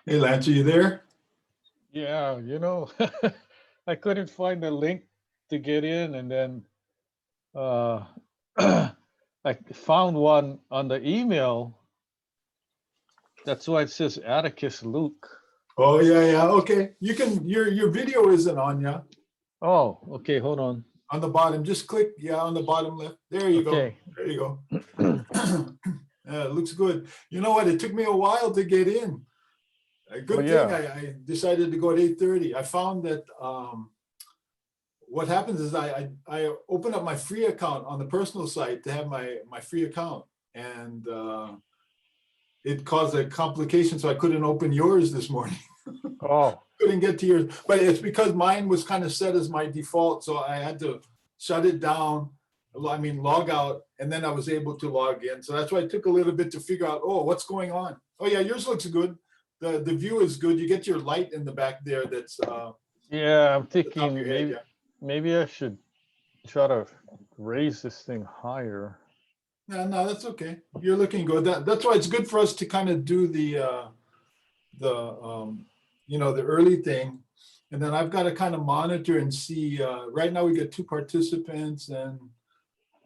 Hey, Lance, are you there? Yeah, I couldn't find the link to get in, and then uh, I found one on the email. That's why it says Atticus Luke. Oh, yeah. Okay. You can, your video isn't on, yeah. Oh, okay, hold on. On the bottom, just click, yeah, on the bottom left. There you Okay. go. There you go. Yeah, it looks good. You know what? It took me a while to get in. A good thing yeah. I decided to go at 8:30. I found that what happens is I open up my free account on the personal site to have my free account, and it caused a complication, so I couldn't open yours this morning. Oh, Couldn't get to yours, but it's because mine was kind of set as my default, so I had to shut it down. I mean, log out, and then I was able to log in. So that's why it took a little bit to figure out, oh, what's going on? Oh yeah, yours looks good. The view is good. You get your light in the back there. That's yeah. I'm at the top of thinking your head, maybe I should try to raise this thing higher. yeah. No, that's okay. You're looking good. That's why it's good for us to kind of do the the early thing, and then I've got to kind of monitor and see. Right now we got 2 participants and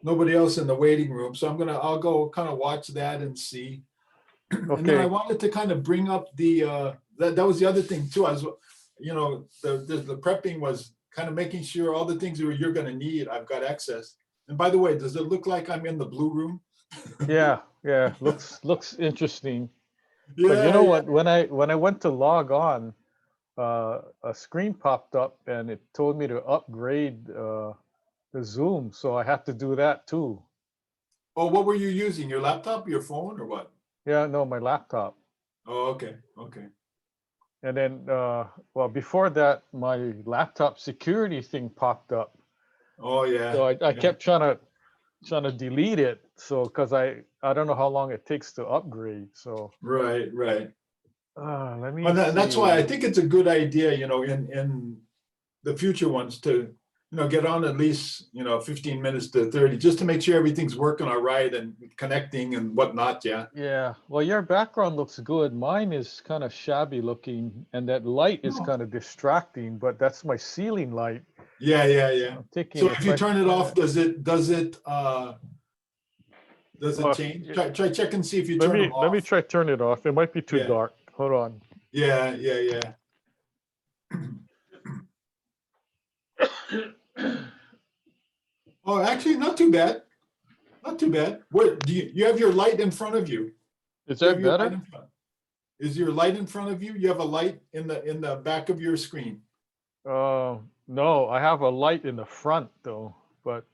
nobody else in the waiting room, so I'll go kind of watch that and see. And then I Okay. wanted to kind of bring up the that was the other thing too. I was, the prepping was kind of making sure all the things that you're going to need, I've got access. And by the way, does it look like I'm in the blue room? Yeah, yeah. Looks interesting. Yeah, But you know yeah. what? When I went to log on, a screen popped up and it told me to upgrade the Zoom, so I had to do that too. Oh, what were you using? Your laptop, your phone, or what? Yeah, no, my laptop. Oh, okay, okay. And then, well, before that, my laptop security thing popped up. Oh, yeah. So I yeah. kept trying to delete it. So because I don't know how long it takes to upgrade. So Right, right. let me Well, that's why I see. think it's a good idea, in the future ones to, get on at least, 15 minutes to 30, just to make sure everything's working all right and connecting and whatnot. Yeah. Yeah, well, your background looks good. Mine is kind of shabby looking, and that light is Oh. kind of distracting, but that's my ceiling light. Yeah, yeah, yeah. I'm thinking So if you turn it off, does it Well, change? Try check and see if you let turn them me off. try turn it off. It might be too Yeah. dark. Hold on. Yeah, yeah, yeah. Oh, actually, not too bad. Not too bad. What do you have your light in front of you? Is You that have your light better? in front. Is your light in front of you? You have a light in the back of your screen. No, I have a light in the front though, but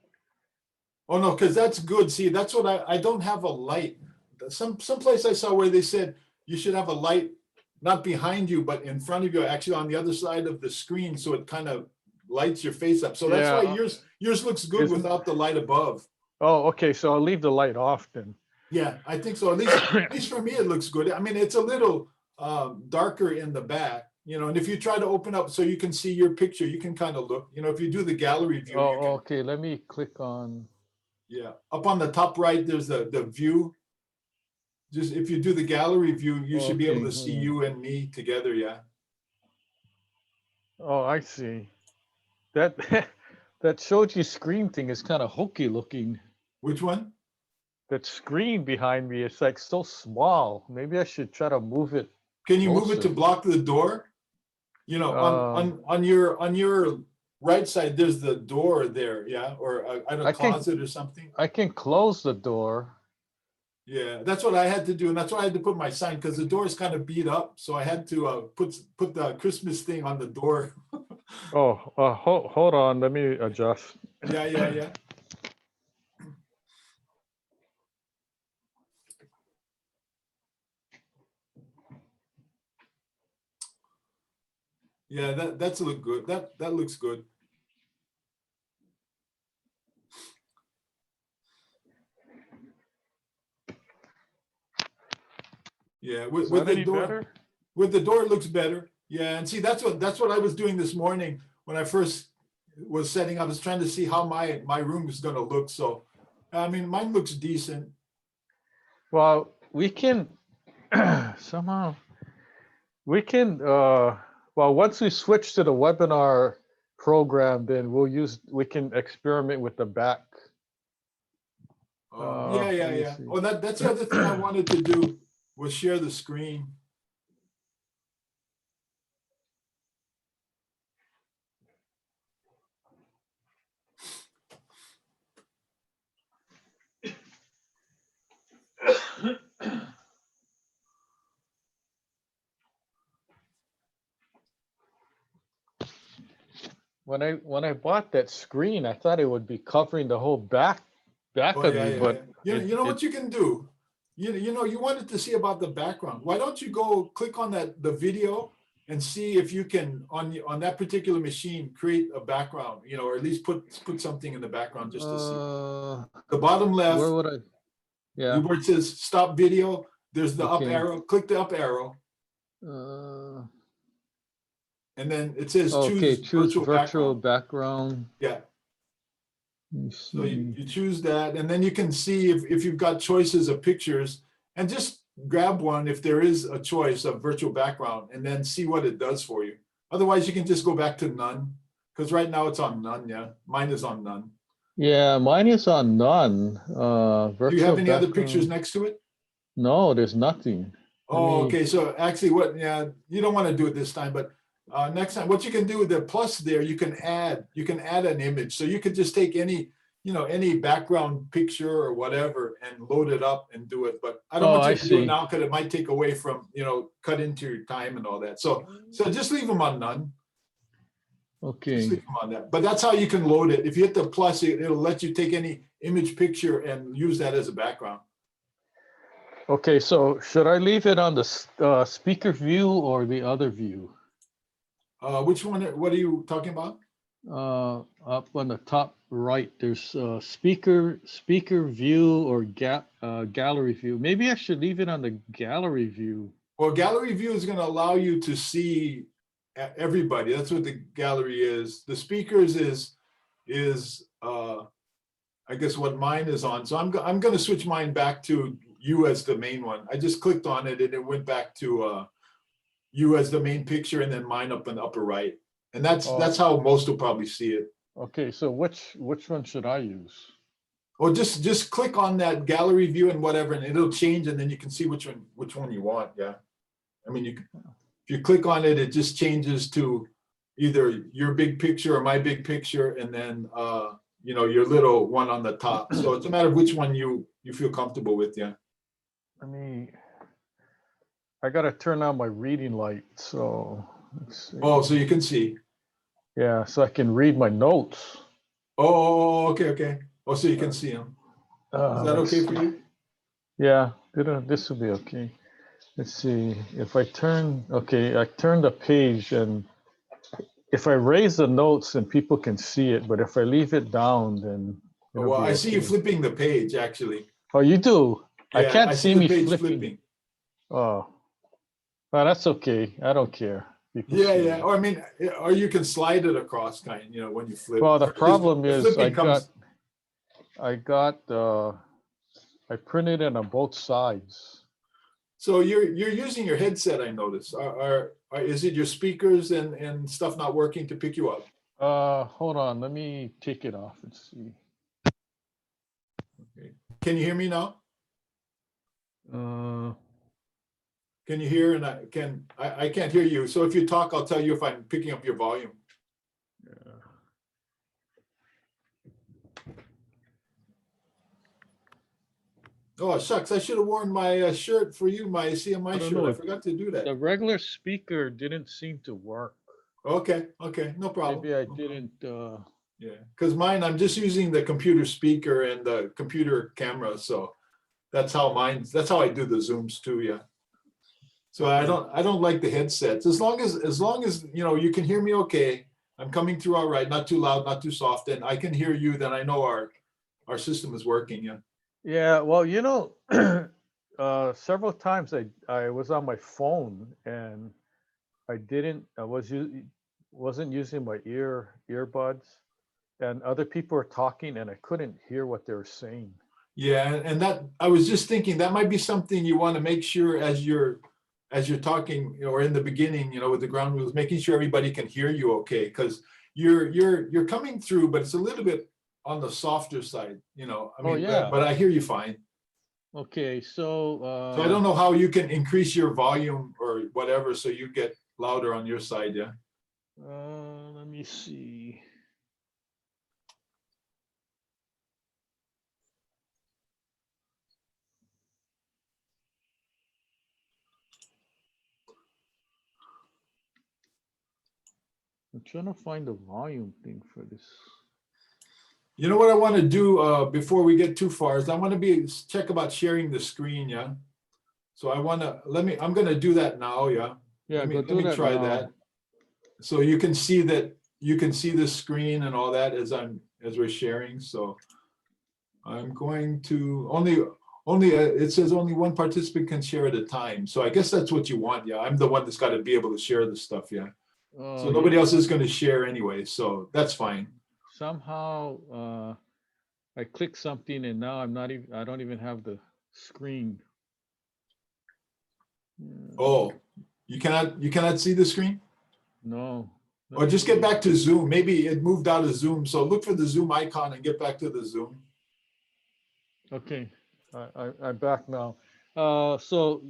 Oh no, because that's good. See, that's what I don't have a light. Someplace I saw where they said you should have a light not behind you, but in front of you, actually on the other side of the screen, so it kind of lights your face up. So that's why yeah. yours looks good without the light above. Oh, okay. So I'll leave the light off then. Yeah, I think so. At least for me, it looks good. I mean, it's a little darker in the back, and if you try to open up so you can see your picture, you can kind of look, if you do the gallery view, you can, Okay. Let me click on. yeah, up on the top right, there's the view. Just if you do the gallery view, you should be able Okay, to see you and me together. Yeah. Oh, I see. That that Shoji screen thing is kind of hokey looking. Which one? That screen behind me is like so small. Maybe I should try to move it Can you move it to closer. block the door? On your right side, there's the door there. Yeah. Or a I can closet or something. I can close the door. Yeah, that's what I had to do, and that's why I had to put my sign because the door is kind of beat up. So I had to put the Christmas thing on the door. Oh, hold on. Let me adjust. Yeah, yeah, yeah. Yeah, that's look good. That looks good. Yeah, Is with that the any door, better? with the door it looks better. Yeah, and see that's what I was doing this morning when I first was setting up. I was trying to see how my room is going to look. So, I mean, mine looks decent. Well, we can somehow we can well, once we switch to the webinar program, then we can experiment with the back. Yeah, Let me yeah. see. Oh, that's the other thing I wanted to do was share the screen. When I bought that screen, I thought it would be covering the whole back Oh, of yeah, me, yeah, but yeah. You know it what you can do? You know, you wanted to see about the background. Why don't you go click on the video and see if you can on that particular machine create a background, you know, or at least put something in the background just to see. The bottom where left, would I? Yeah. where it says stop video, there's the up Okay. arrow. Click the up arrow, and then it says Okay. choose Choose virtual virtual background. background. Yeah. Let me So see. you choose that, and then you can see if you've got choices of pictures, and just grab one if there is a choice of virtual background, and then see what it does for you. Otherwise, you can just go back to none, because right now it's on none. Yeah, mine is on none. Yeah, mine is on none. Do you have Virtual any other pictures background. next to it? No, there's nothing. Let Oh, me. okay. So actually, yeah, you don't want to do it this time, but next time, what you can do with the plus there, you can add an image. So you could just take any, you know, any background picture or whatever and load it up and do it. But I don't Oh, want I you to do it see. now because it might take away from, you know, cut into your time and all that. So just leave them on none. Just Okay. leave them on that. But that's how you can load it. If you hit the plus, it'll let you take any image picture and use that as a background. Okay. So should I leave it on the speaker view or the other view? Which one? What are you talking about? Up on the top right, there's speaker view or gallery view. Maybe I should leave it on the gallery view. Well, gallery view is going to allow you to see everybody. That's what the gallery is. The speakers is I guess what mine is on. So I'm going to switch mine back to you as the main one. I just clicked on it and it went back to you as the main picture, and then mine up in the upper right. And that's how most will probably see it. Okay, so which one should I use? Or just click on that gallery view and whatever, and it'll change, and then you can see which one you want. Yeah, I mean, if you click on it, it just changes to either your big picture or my big picture, and then you know, your little one on the top. So it's a matter of which one you feel comfortable with. Yeah. I gotta turn on my reading light, so let's see. Oh, so you can see. Yeah, so I can read my notes. Oh, okay. Oh, so you can see them. Is that okay for you? Yeah, this will be okay. Let's see. If I turn the page, and if I raise the notes, then people can see it. But if I leave it down, then it'll Well, be I see you okay. flipping the page, actually. Oh, you do? I Yeah, can't I see see the me page flipping. flipping. Oh, well, that's okay. I don't care. People Yeah, see yeah. it. Or I mean, or you can slide it across, kind, you know, when you flip. Well, the Or problem the is flipping comes. I printed it on both sides. So you're using your headset, I notice. Is it your speakers and stuff not working to pick you up? Hold on. Let me take it off and see. Okay. Can you hear me now? Uh, Can you hear? And I can't hear you. So if you talk, I'll tell you if I'm picking up your volume. yeah. Oh, shucks. I should have worn my shirt for you, my CMI don't shirt. know. I forgot to do that. The regular speaker didn't seem to work. Okay, no problem. Maybe I didn't. Yeah, because mine, I'm just using the computer speaker and the computer camera. So that's how I do the Zooms too. Yeah. So I don't like the headsets. As long as, you know, you can hear me okay, I'm coming through all right, not too loud, not too soft, and I can hear you, then I know our system is working, yeah. Yeah, well, you know, several times I was on my phone and wasn't using my earbuds, and other people were talking and I couldn't hear what they were saying. Yeah, and that, I was just thinking that might be something you want to make sure as you're talking, or in the beginning, you know, with the ground rules, making sure everybody can hear you okay, because you're coming through, but it's a little bit on the softer side, you know. I Oh mean, yeah. but I hear you fine. Okay, So I don't know how you can increase your volume or whatever so you get louder on your side, yeah. let me see. I'm trying to find the volume thing for this. You know what I want to do before we get too far is I want to check about sharing the screen, yeah. So I want to I'm going to do that now, yeah. Yeah, go Let do me that try now. that. So you can see the screen and all that as we're sharing. So I'm going to it says only one participant can share at a time. So I guess that's what you want, yeah. I'm the one that's got to be able to share the stuff, yeah. So nobody else is going to share anyway, so that's fine. Somehow I clicked something and now I don't even have the screen. Oh, you cannot see the screen? No. Or just get back to Zoom. Maybe it moved out of Zoom. So look for the Zoom icon and get back to the Zoom. Okay, I'm back now. So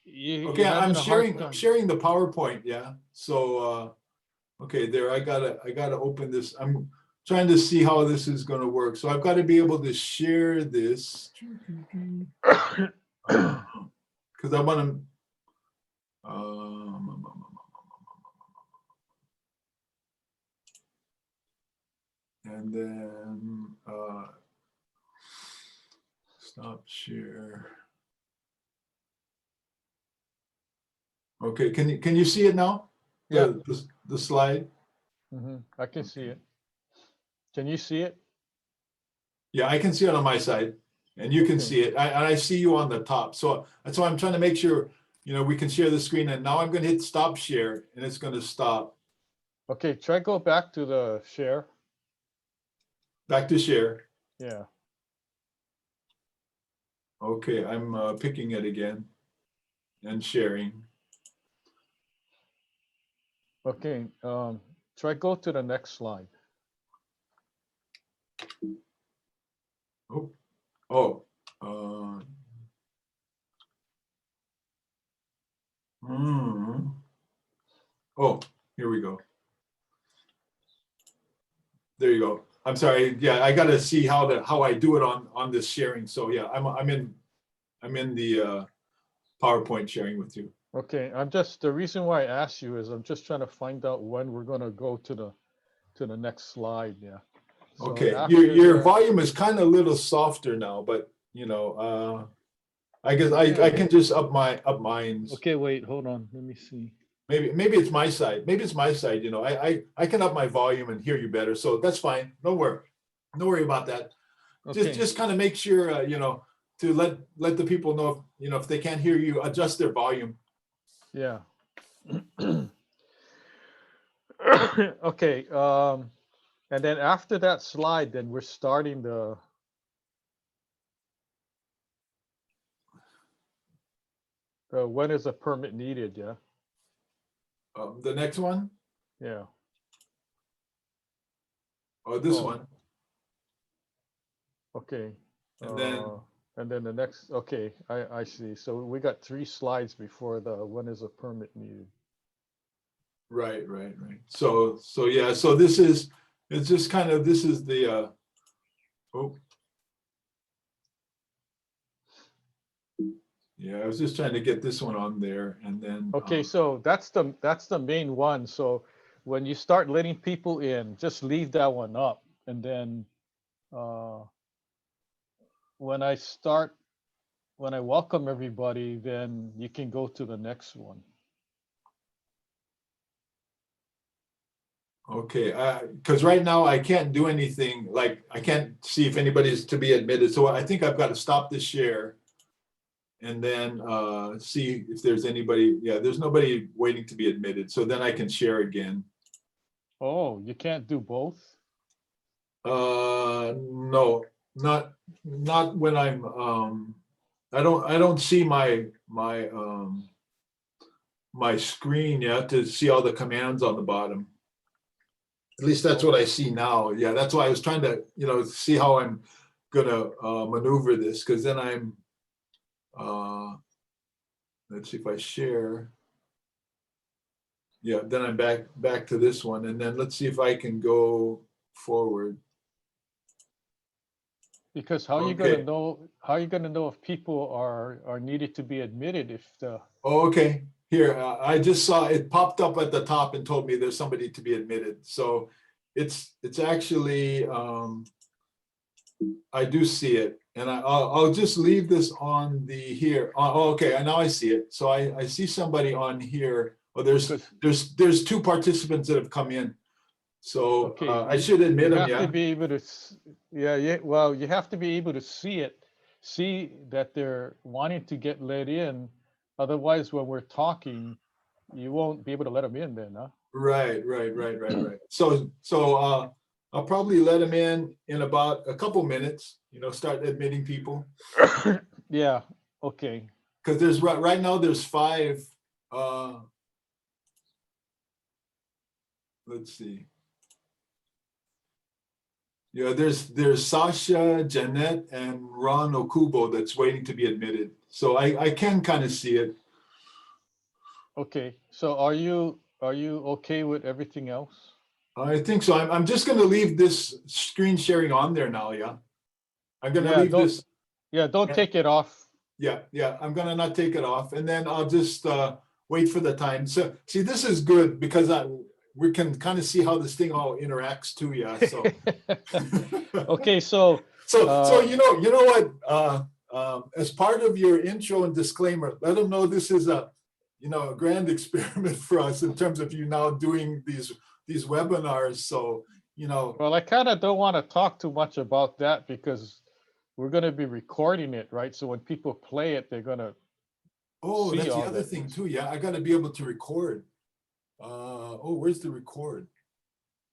Okay, you're having a hard time. I'm sharing the PowerPoint, yeah. So okay, there, I gotta open this. I'm trying to see how this is gonna work. So I've got to be able to share this. Because I want to and then stop share. Okay, can you see it now? Yeah. The slide? I can see it. Can you see it? Yeah, I can see it on my side, and you can Okay. see it. I see you on the top. So that's why I'm trying to make sure, you know, we can share the screen. And now I'm going to hit stop share, and it's going to stop. Okay, try go back to the share. Back to share. Yeah. Okay, I'm picking it again and sharing. Okay, try go to the next slide. Oh, oh, here we go. There you go. I'm sorry. Yeah, I got to see how I do it on this sharing. So yeah, I'm in the PowerPoint sharing with you. Okay, the reason why I asked you is I'm just trying to find out when we're gonna go to the next slide. Yeah. So Okay, after your that- volume is kind of a little softer now, but you know, I guess I Yeah. can just up mine. Okay, wait, hold on. Let me see. Maybe it's my side. Maybe it's my side. You know, I can up my volume and hear you better, so that's fine. No worry about that. Okay. Just kind of make sure you know, to let the people know if, you know, if they can't hear you, adjust their volume. Yeah. Okay. And then after that slide, then we're starting when is a permit needed? Yeah. The next one, Yeah. or this Oh. one, Okay. and then And then the next. Okay, I see. So we got 3 slides before the when is a permit needed. right. So yeah. So it's just kind of, this is the oh. Yeah, I was just trying to get this one on there, and then Okay, so that's the main one. So when you start letting people in, just leave that one up, and then when I start when I welcome everybody, then you can go to the next one. Okay, because right now I can't do anything, like I can't see if anybody's to be admitted. So I think I've got to stop the share and then see if there's anybody. Yeah, there's nobody waiting to be admitted. So then I can share again. Oh, you can't do both? No, not when I'm I don't see my screen yet to see all the commands on the bottom. At least that's what I see now. Yeah, that's why I was trying to, see how I'm gonna maneuver this, because then I'm let's see if I share. Yeah, then I'm back to this one, and then let's see if I can go forward. Because how you Okay. gonna know, how you gonna know if people are needed to be admitted if the, Oh, okay. Here, I just saw it popped up at the top and told me there's somebody to be admitted. So it's actually I do see it, and I'll just leave this on the here. Oh, okay, now I see it. So I see somebody on here. Oh, because, there's two participants that have come in. So okay, I should admit you them. have to Yeah. be able to, yeah, well, you have to be able to see that they're wanting to get let in. Otherwise, when we're talking, you won't be able to let them in then, huh? Right. So I'll probably let them in about a couple minutes. Start admitting people. Yeah, okay. Because there's right now there's 5. Let's see. Yeah, there's Sasha, Jeanette, and Ron Okubo that's waiting to be admitted. So I can kind of see it. Okay, so are you okay with everything else? I think so. I'm just going to leave this screen sharing on there now. Yeah, I'm going to Yeah, leave this. don't take it off. Yeah. I'm going to not take it off, and then I'll just wait for the time. So see, this is good because we can kind of see how this thing all interacts too. Yeah. So. Okay, so So you know what? As part of your intro and disclaimer, let them know this is a grand experiment for us in terms of you now doing these webinars. So well, I kind of don't want to talk too much about that because we're going to be recording it, right? So when people play it, they're going to oh, see that's the all other that. thing too. Yeah, I got to be able to record. Oh, where's the record?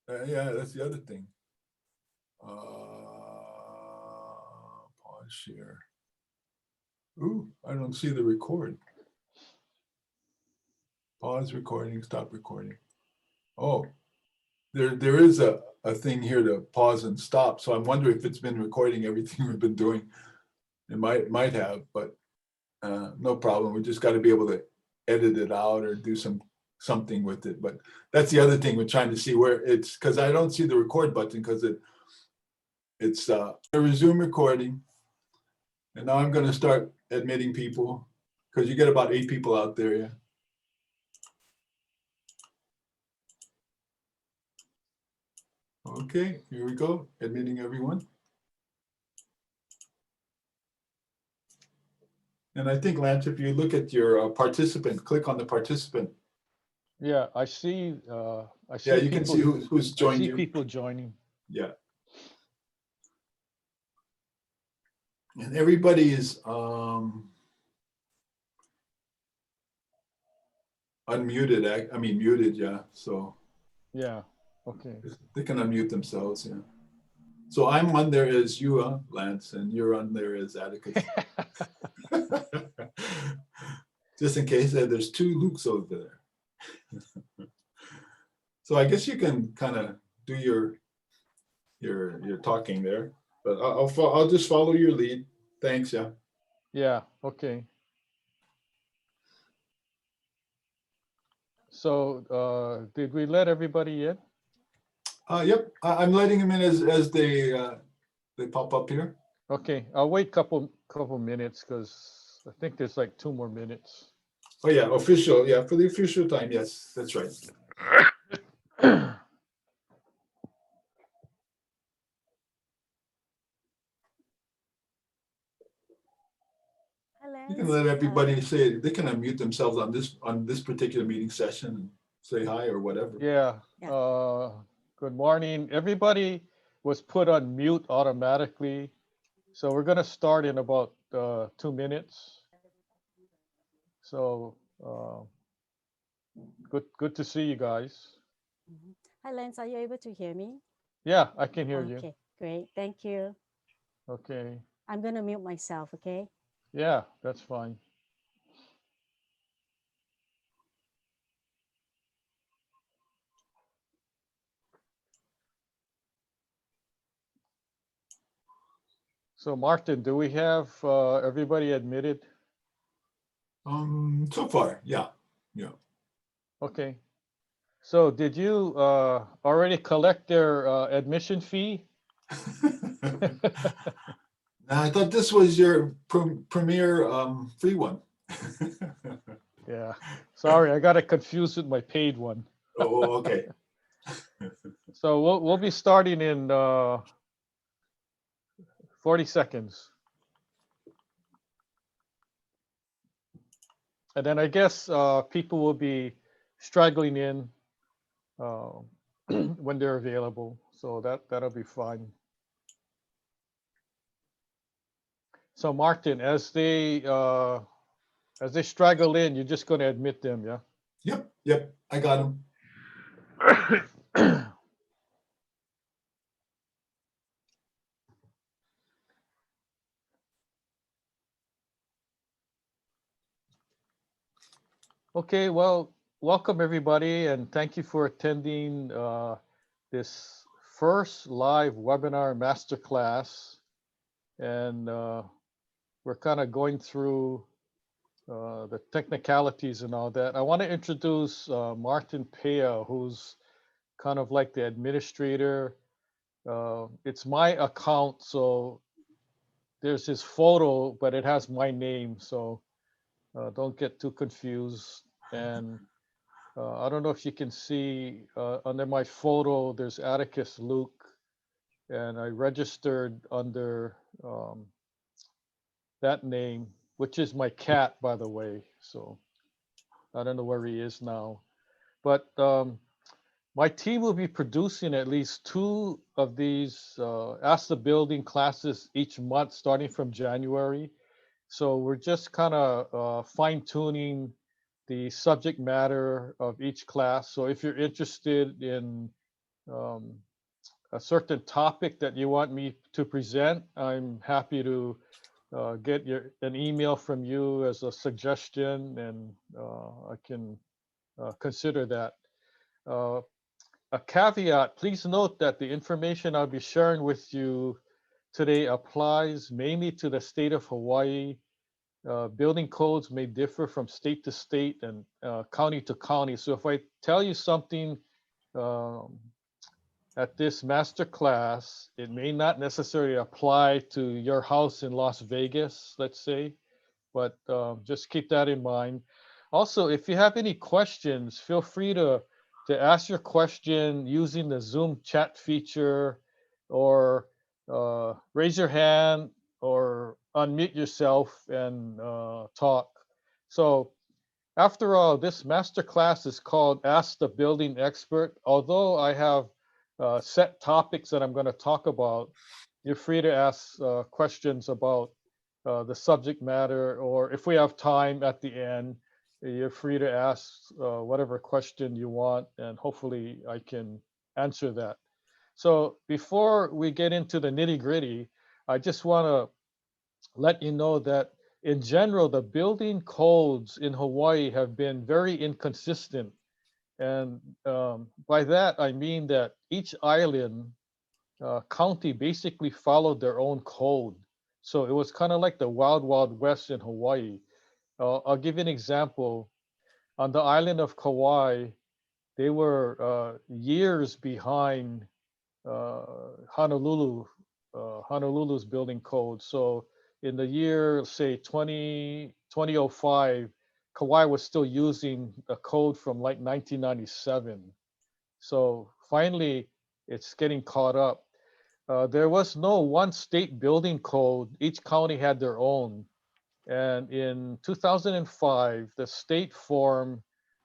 Yeah, that's the other thing. Pause share. Ooh, I don't see the record. Pause recording, stop recording. Oh, there is a thing here to pause and stop. So I'm wondering if it's been recording everything we've been doing. It might have, but no problem. We just got to be able to edit it out or do something with it. But that's the other thing we're trying to see where it's, because I don't see the record button because it's a resume recording. And now I'm going to start admitting people because you get about 8 people out there. Yeah. Okay, here we go. Admitting everyone. And I think, Lance, if you look at your participant, click on the participant. Yeah, I see. I see. Yeah, you can see who's I joined see you. people joining. Yeah. And everybody is unmuted. I mean, muted. Yeah. So Yeah. Okay. they can unmute themselves. Yeah. So I'm on there as you, Lance, and you're on there as Atticus. Just in case there's 2 Lukes over there. So I guess you can kind of do your talking there, but I'll just follow your lead. Thanks. Yeah. Yeah. Okay. So did we let everybody in? Yep. I'm letting them in as they pop up here. Okay, I'll wait couple minutes because I think there's like 2 more minutes. Oh yeah, official. Yeah, for the official time. Yes, that's right. Hi, You can Lance. let everybody say, they can unmute themselves on this particular meeting session and say hi or whatever. Yeah. Yeah. Good morning. Everybody was put on mute automatically. So we're going to start in about 2 minutes. So good to see you guys. Mhm. Hi, Lance. Are you able to hear me? Yeah, I can hear you. Okay, great. Thank you. Okay. I'm going to mute myself, okay? Yeah, that's fine. So Martin, do we have everybody admitted? So far, yeah. Okay. So did you already collect their admission fee? Now, I thought this was your premier free one. Yeah. Sorry, I got it confused with my paid one. Oh, okay. So we'll be starting in 40 seconds. And then I guess people will be straggling in uh, when they're available. So that'll be fine. So Martin, as they straggle in, you're just going to admit them, yeah? Yep, I got him. Okay, well, welcome everybody, and thank you for attending this first live webinar masterclass. And we're kind of going through the technicalities and all that. I want to introduce Martin Pea, who's kind of like the administrator. It's my account, so there's his photo, but it has my name, so don't get too confused. And I don't know if you can see under my photo, there's Atticus Luke, and I registered under that name, which is my cat, by the way. So I don't know where he is now. But my team will be producing at least two of these Ask the Building classes each month, starting from January. So we're just kind of fine tuning the subject matter of each class. So if you're interested in um, a certain topic that you want me to present, I'm happy to get an email from you as a suggestion, and I can consider that. Uh, a caveat, please note that the information I'll be sharing with you today applies mainly to the state of Hawaii. Building codes may differ from state to state and county to county. So if I tell you something um, at this master class, it may not necessarily apply to your house in Las Vegas, let's say, but just keep that in mind. Also, if you have any questions, feel free to ask your question using the Zoom chat feature, or raise your hand or unmute yourself and talk. So after all, this master class is called Ask the Building Expert. Although I have set topics that I'm going to talk about, you're free to ask questions about the subject matter, or if we have time at the end, you're free to ask whatever question you want, and hopefully I can answer that. So before we get into the nitty gritty, I just want to let you know that in general, the building codes in Hawaii have been very inconsistent. And by that, I mean that each island county basically followed their own code. So it was kind of like the wild, wild west in Hawaii. I'll give you an example. On the island of Kauai, they were years behind uh, Honolulu, Honolulu's building code. So in the year, say 2005, Kauai was still using a code from like 1997. So finally, it's getting caught up. There was no one state building code. Each county had their own. And in 2005, the state formed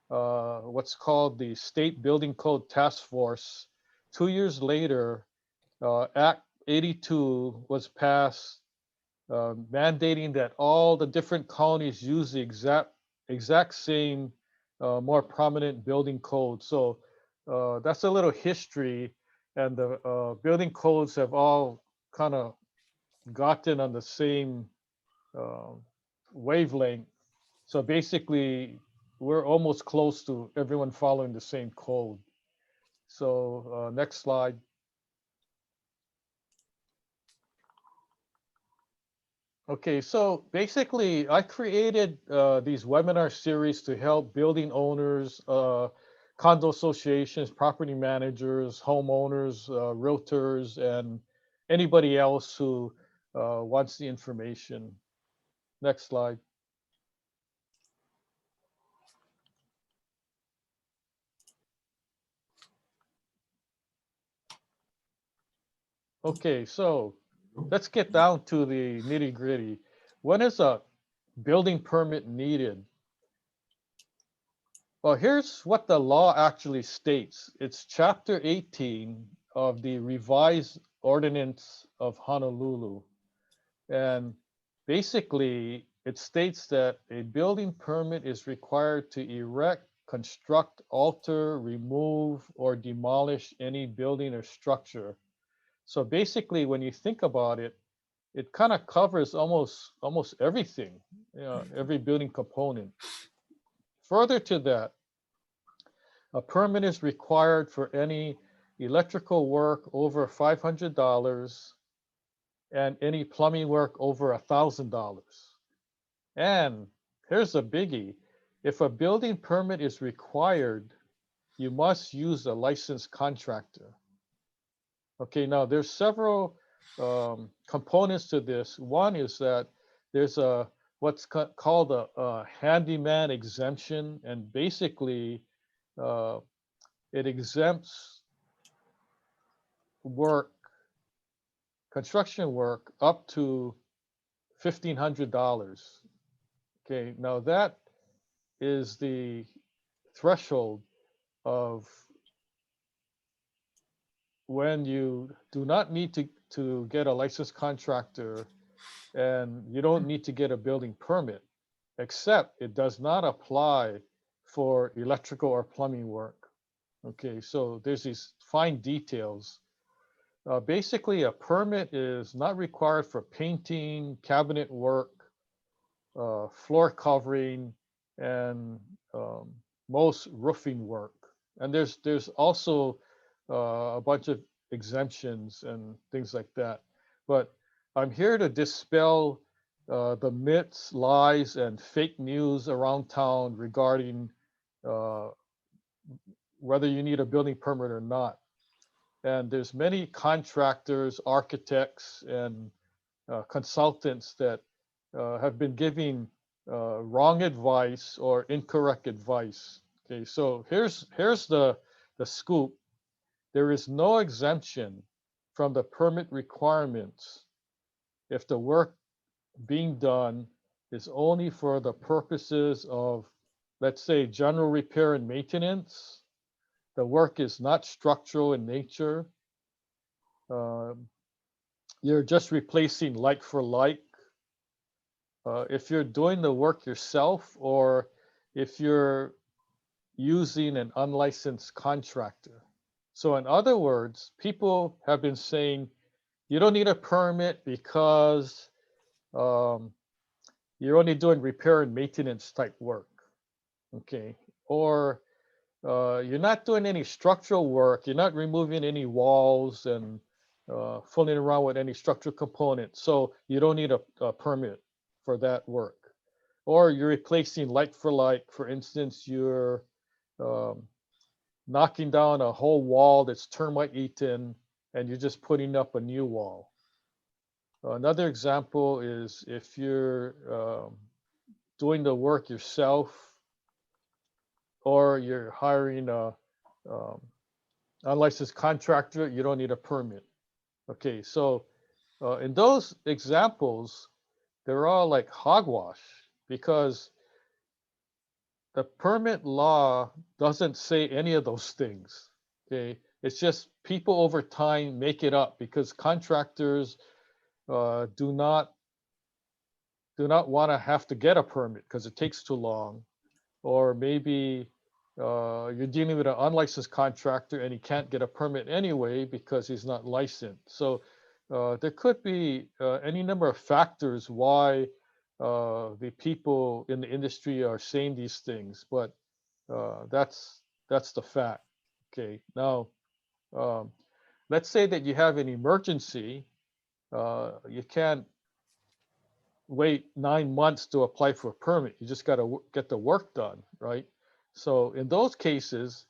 what's called the State Building Code Task Force. 2 years later, Act 82 was passed, mandating that all the different counties use the exact same more prominent building code. So that's a little history, and the building codes have all kind of gotten on the same uh, wavelength. So basically, we're almost close to everyone following the same code. So next slide. Okay, so basically, I created these webinar series to help building owners, condo associations, property managers, homeowners, realtors, and anybody else who wants the information. Next slide. Okay, so let's get down to the nitty gritty. When is a building permit needed? Well, here's what the law actually states. It's Chapter 18 of the Revised Ordinance of Honolulu. And basically, it states that a building permit is required to erect, construct, alter, remove, or demolish any building or structure. So basically, when you think about it, it kind of covers almost everything, every building component. Further to that, a permit is required for any electrical work over $500 and any plumbing work over $1,000. And here's a biggie. If a building permit is required, you must use a licensed contractor. Okay, now there's several components to this. One is that there's a what's called a handyman exemption, and basically uh, it exempts work, construction work up to $1,500. Okay, now that is the threshold of when you do not need to get a licensed contractor, and you don't need to get a building permit, except it does not apply for electrical or plumbing work. Okay, so there's these fine details. Basically, a permit is not required for painting, cabinet work, floor covering, and most roofing work. And there's also a bunch of exemptions and things like that. But I'm here to dispel the myths, lies, and fake news around town regarding uh, whether you need a building permit or not. And there's many contractors, architects, and consultants that have been giving wrong advice or incorrect advice. Okay, so here's the scoop. There is no exemption from the permit requirements if the work being done is only for the purposes of, let's say, general repair and maintenance. The work is not structural in nature. You're just replacing like for like. If you're doing the work yourself, or if you're using an unlicensed contractor. So in other words, people have been saying, you don't need a permit because you're only doing repair and maintenance type work. Okay. Or you're not doing any structural work. You're not removing any walls and fooling around with any structural components. So you don't need a permit for that work. Or you're replacing like for like. For instance, you're um, knocking down a whole wall that's termite eaten, and you're just putting up a new wall. Another example is if you're doing the work yourself, or you're hiring a unlicensed contractor, you don't need a permit. Okay, so in those examples, they're all like hogwash because the permit law doesn't say any of those things. Okay, it's just people over time make it up because contractors do not want to have to get a permit because it takes too long, or maybe you're dealing with an unlicensed contractor and he can't get a permit anyway because he's not licensed. So there could be any number of factors why the people in the industry are saying these things, but that's the fact. Okay, now um, let's say that you have an emergency. You can't wait 9 months to apply for a permit. You just got to get the work done, right? So in those cases,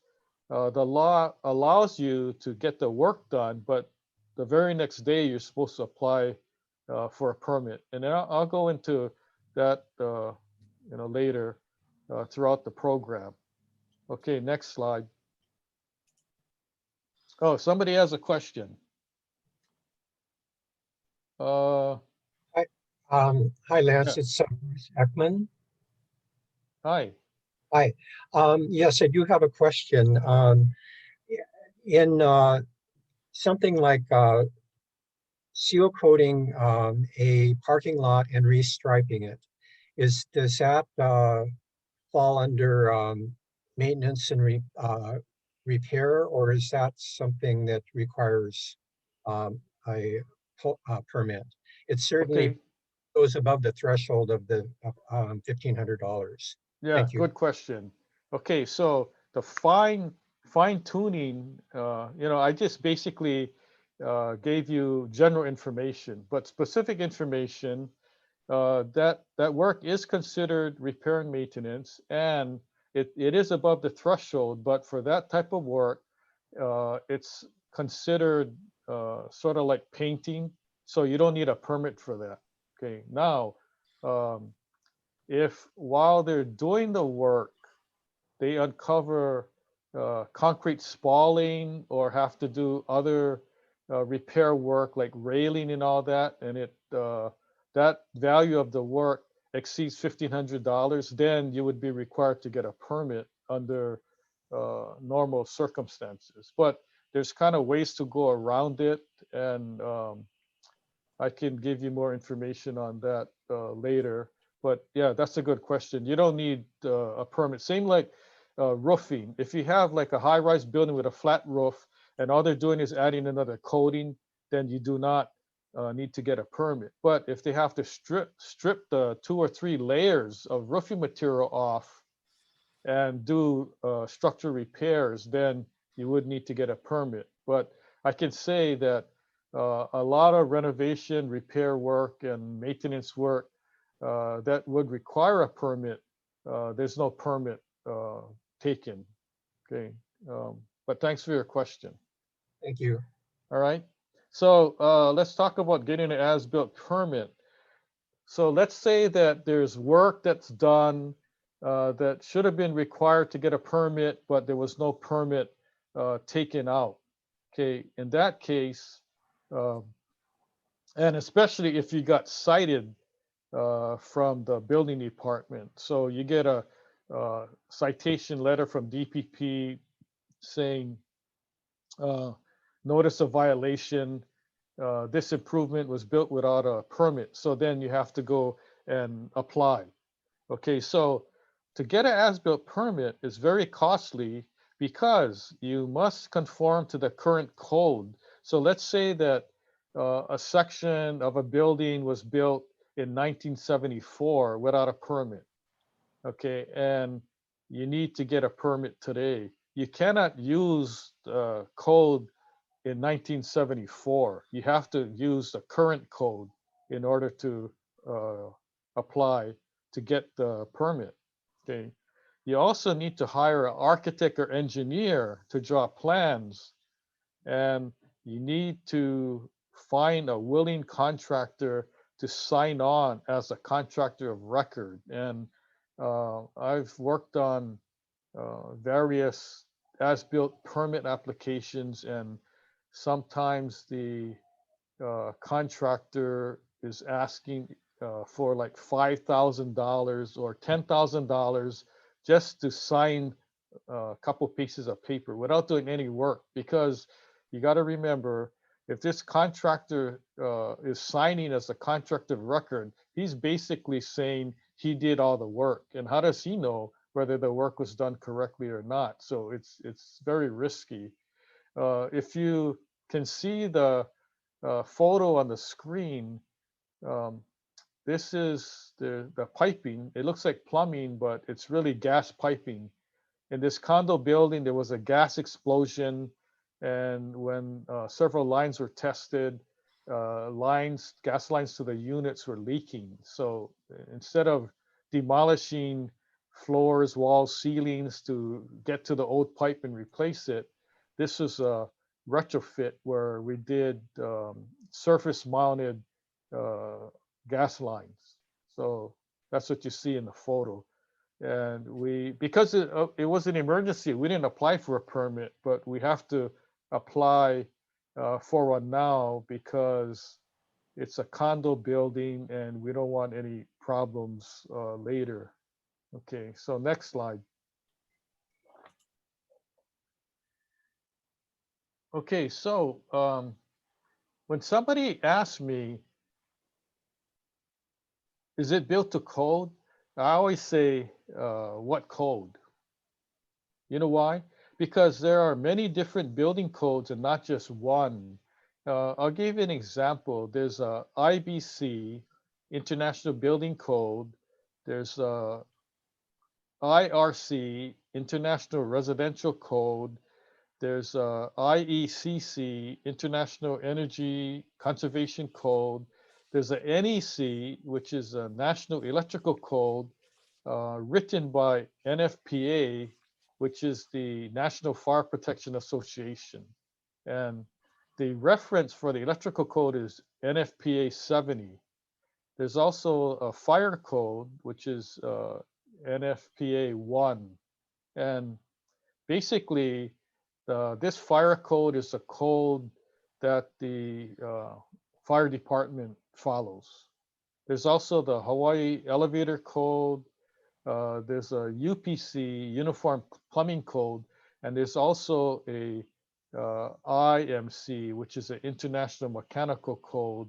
the law allows you to get the work done, but the very next day you're supposed to apply for a permit. And then I'll go into that, later throughout the program. Okay, next slide. Oh, somebody has a question. Hi, hi, Lance. Yeah. It's Bruce Ekman. Hi. Hi. Yes, I do have a question. In something like seal coating a parking lot and restriping it, does that fall under maintenance and repair, or is that something that requires a permit? It certainly Okay. goes above the threshold of the $1,500. Yeah, Thank you. good question. Okay, so the fine tuning, I just basically gave you general information, but specific information that work is considered repair and maintenance, and it is above the threshold. But for that type of work, it's considered sort of like painting, so you don't need a permit for that. Okay, now. If while they're doing the work, they uncover concrete spalling or have to do other repair work like railing and all that, and that value of the work exceeds $1,500, then you would be required to get a permit under normal circumstances. But there's kind of ways to go around it, and I can give you more information on that later. But yeah, that's a good question. You don't need a permit. Same like roofing. If you have like a high-rise building with a flat roof and all they're doing is adding another coating, then you do not need to get a permit. But if they have to strip the 2 or 3 layers of roofing material off and do structural repairs, then you would need to get a permit. But I can say that a lot of renovation, repair work, and maintenance work that would require a permit, there's no permit taken. Okay, but thanks for your question. Thank you. All right, so let's talk about getting an as-built permit. So let's say that there's work that's done that should have been required to get a permit, but there was no permit taken out. Okay, in that case, and especially if you got cited from the building department. So you get a citation letter from DPP saying notice of violation. This improvement was built without a permit. So then you have to go and apply. Okay, so to get an as-built permit is very costly because you must conform to the current code. So let's say that a section of a building was built in 1974 without a permit. Okay, and you need to get a permit today. You cannot use code in 1974. You have to use the current code in order to apply to get the permit. Okay. You also need to hire an architect or engineer to draw plans, and you need to find a willing contractor to sign on as a contractor of record. And I've worked on various as-built permit applications, and sometimes the contractor is asking for like $5,000 or $10,000 just to sign a couple pieces of paper without doing any work. Because you got to remember, if this contractor is signing as a contract of record, he's basically saying he did all the work. And how does he know whether the work was done correctly or not? So it's very risky. If you can see the photo on the screen, this is the piping. It looks like plumbing, but it's really gas piping. In this condo building, there was a gas explosion, and when several lines were tested, gas lines to the units were leaking. So instead of demolishing floors, walls, ceilings to get to the old pipe and replace it, this was a retrofit where we did surface mounted gas lines. So that's what you see in the photo. And because it was an emergency, we didn't apply for a permit, but we have to apply for one now because it's a condo building and we don't want any problems later. Okay, so next slide. Okay, so when somebody asks me, is it built to code? I always say, what code? You know why? Because there are many different building codes and not just one. I'll give you an example. There's a IBC, International Building Code. There's a IRC, International Residential Code. There's a IECC, International Energy Conservation Code. There's a NEC, which is a National Electrical Code, written by NFPA, which is the National Fire Protection Association. And the reference for the electrical code is NFPA 70. There's also a fire code, which is NFPA 1. And basically, this fire code is a code that the fire department follows. There's also the Hawaii Elevator Code. There's a UPC, Uniform Plumbing Code, and there's also a IMC, which is an International Mechanical Code.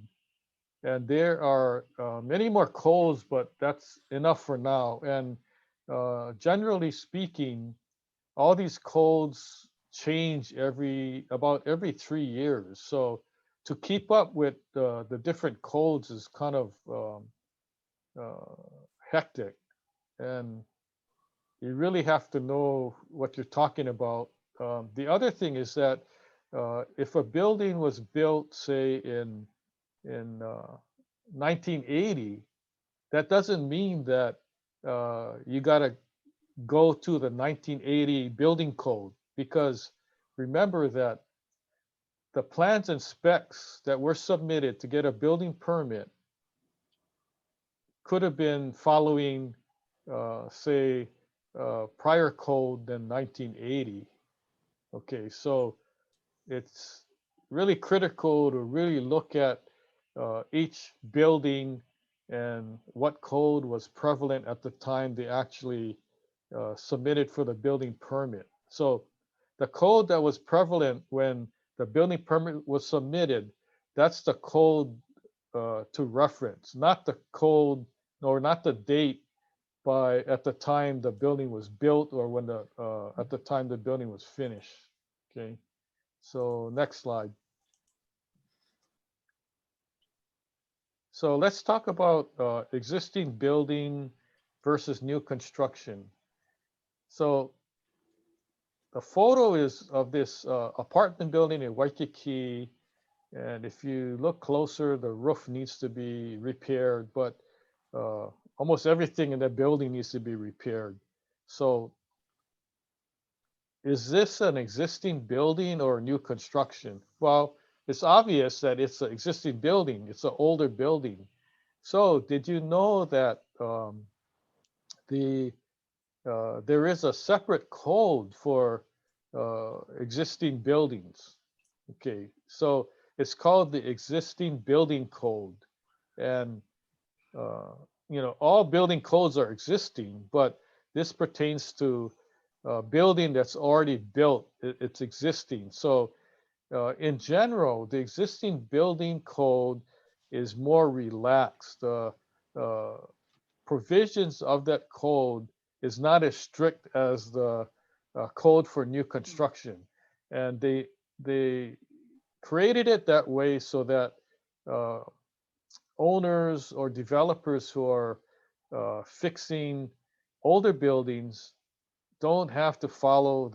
And there are many more codes, but that's enough for now. And generally speaking, all these codes change about every 3 years. So to keep up with the different codes is kind of hectic. And you really have to know what you're talking about. The other thing is that if a building was built, say, in 1980, that doesn't mean that you got to go to the 1980 building code, because remember that the plans and specs that were submitted to get a building permit could have been following, say, prior code than 1980. Okay, so it's really critical to really look at each building and what code was prevalent at the time they actually submitted for the building permit. So the code that was prevalent when the building permit was submitted, that's the code to reference, not the code or not the date at the time the building was built or when at the time the building was finished. Okay, so next slide. So let's talk about existing building versus new construction. So the photo is of this apartment building in Waikiki. And if you look closer, the roof needs to be repaired, but almost everything in that building needs to be repaired. So is this an existing building or new construction? Well, it's obvious that it's an existing building. It's an older building. So did you know that there is a separate code for existing buildings? Okay, so it's called the Existing Building Code. And all building codes are existing, but this pertains to building that's already built. It's existing. So in general, the existing building code is more relaxed. Uh, Provisions of that code is not as strict as the code for new construction, and they created it that way so that uh, owners or developers who are fixing older buildings don't have to follow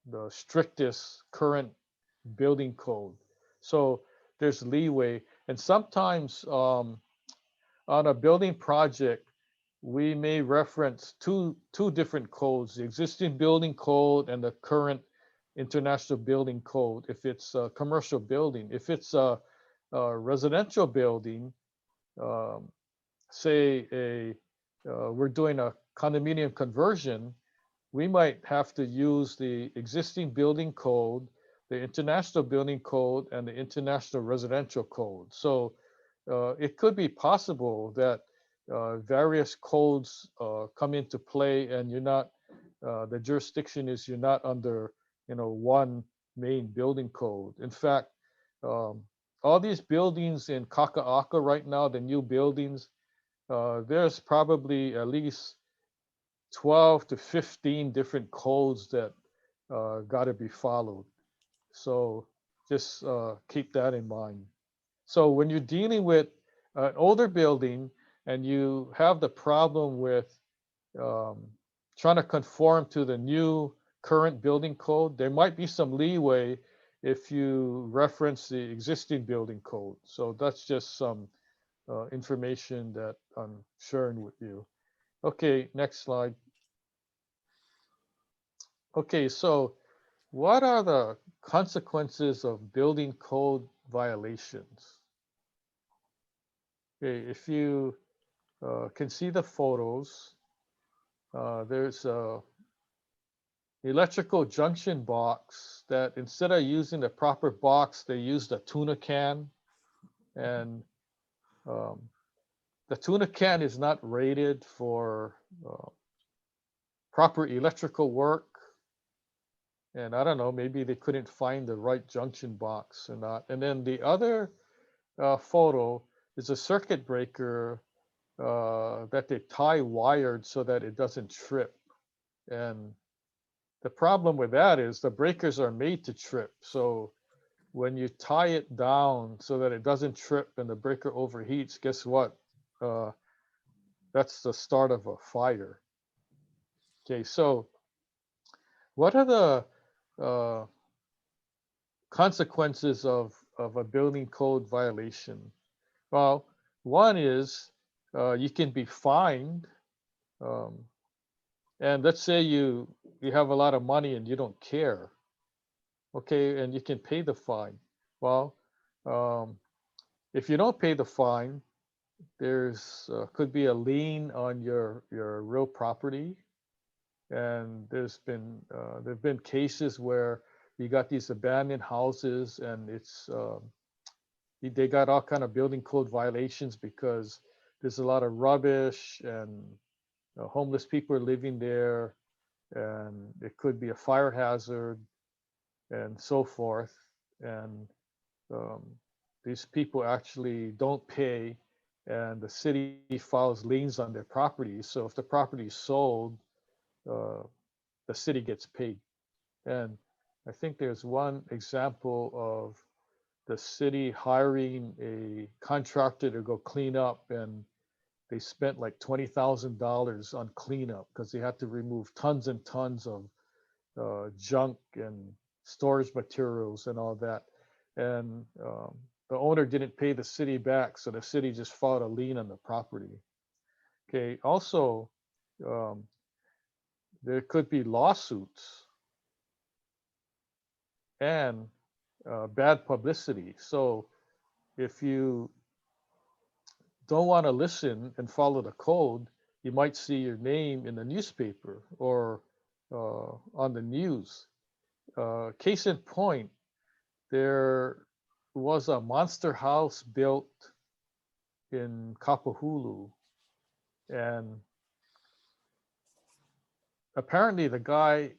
the strictest current building code. So there's leeway, and sometimes on a building project, we may reference two different codes: the existing building code and the current international building code. If it's a commercial building, if it's a residential building, um, say we're doing a condominium conversion, we might have to use the existing building code, the international building code, and the international residential code. So it could be possible that various codes come into play, and you're not the jurisdiction is you're not under one main building code. In fact, um, all these buildings in Kaka'aka right now, the new buildings, there's probably at least 12 to 15 different codes that got to be followed. So just keep that in mind. So when you're dealing with an older building and you have the problem with um, trying to conform to the new current building code, there might be some leeway if you reference the existing building code. So that's just some information that I'm sharing with you. Okay, next slide. Okay, so what are the consequences of building code violations? Okay, if you can see the photos, there's a electrical junction box that instead of using the proper box, they used a tuna can. And um, the tuna can is not rated for proper electrical work. And I don't know, maybe they couldn't find the right junction box or not. And then the other photo is a circuit breaker that they tie wired so that it doesn't trip. And the problem with that is the breakers are made to trip. So when you tie it down so that it doesn't trip and the breaker overheats, guess what? That's the start of a fire. Okay, so what are the consequences of a building code violation? Well, one is you can be fined. And let's say you have a lot of money and you don't care. Okay, and you can pay the fine. Well, if you don't pay the fine, there's could be a lien on your real property, and there've been cases where you got these abandoned houses, and it's they got all kind of building code violations because there's a lot of rubbish and homeless people are living there, and it could be a fire hazard and so forth. And um, these people actually don't pay, and the city files liens on their property. So if the property is sold, uh, the city gets paid. And I think there's one example of the city hiring a contractor to go clean up, and they spent like $20,000 on cleanup because they had to remove tons and tons of junk and storage materials and all that. And the owner didn't pay the city back, so the city just filed a lien on the property. Okay, also, um, there could be lawsuits and bad publicity. So if you don't want to listen and follow the code, you might see your name in the newspaper or on the news. Case in point, there was a monster house built in Kapahulu, and apparently the guy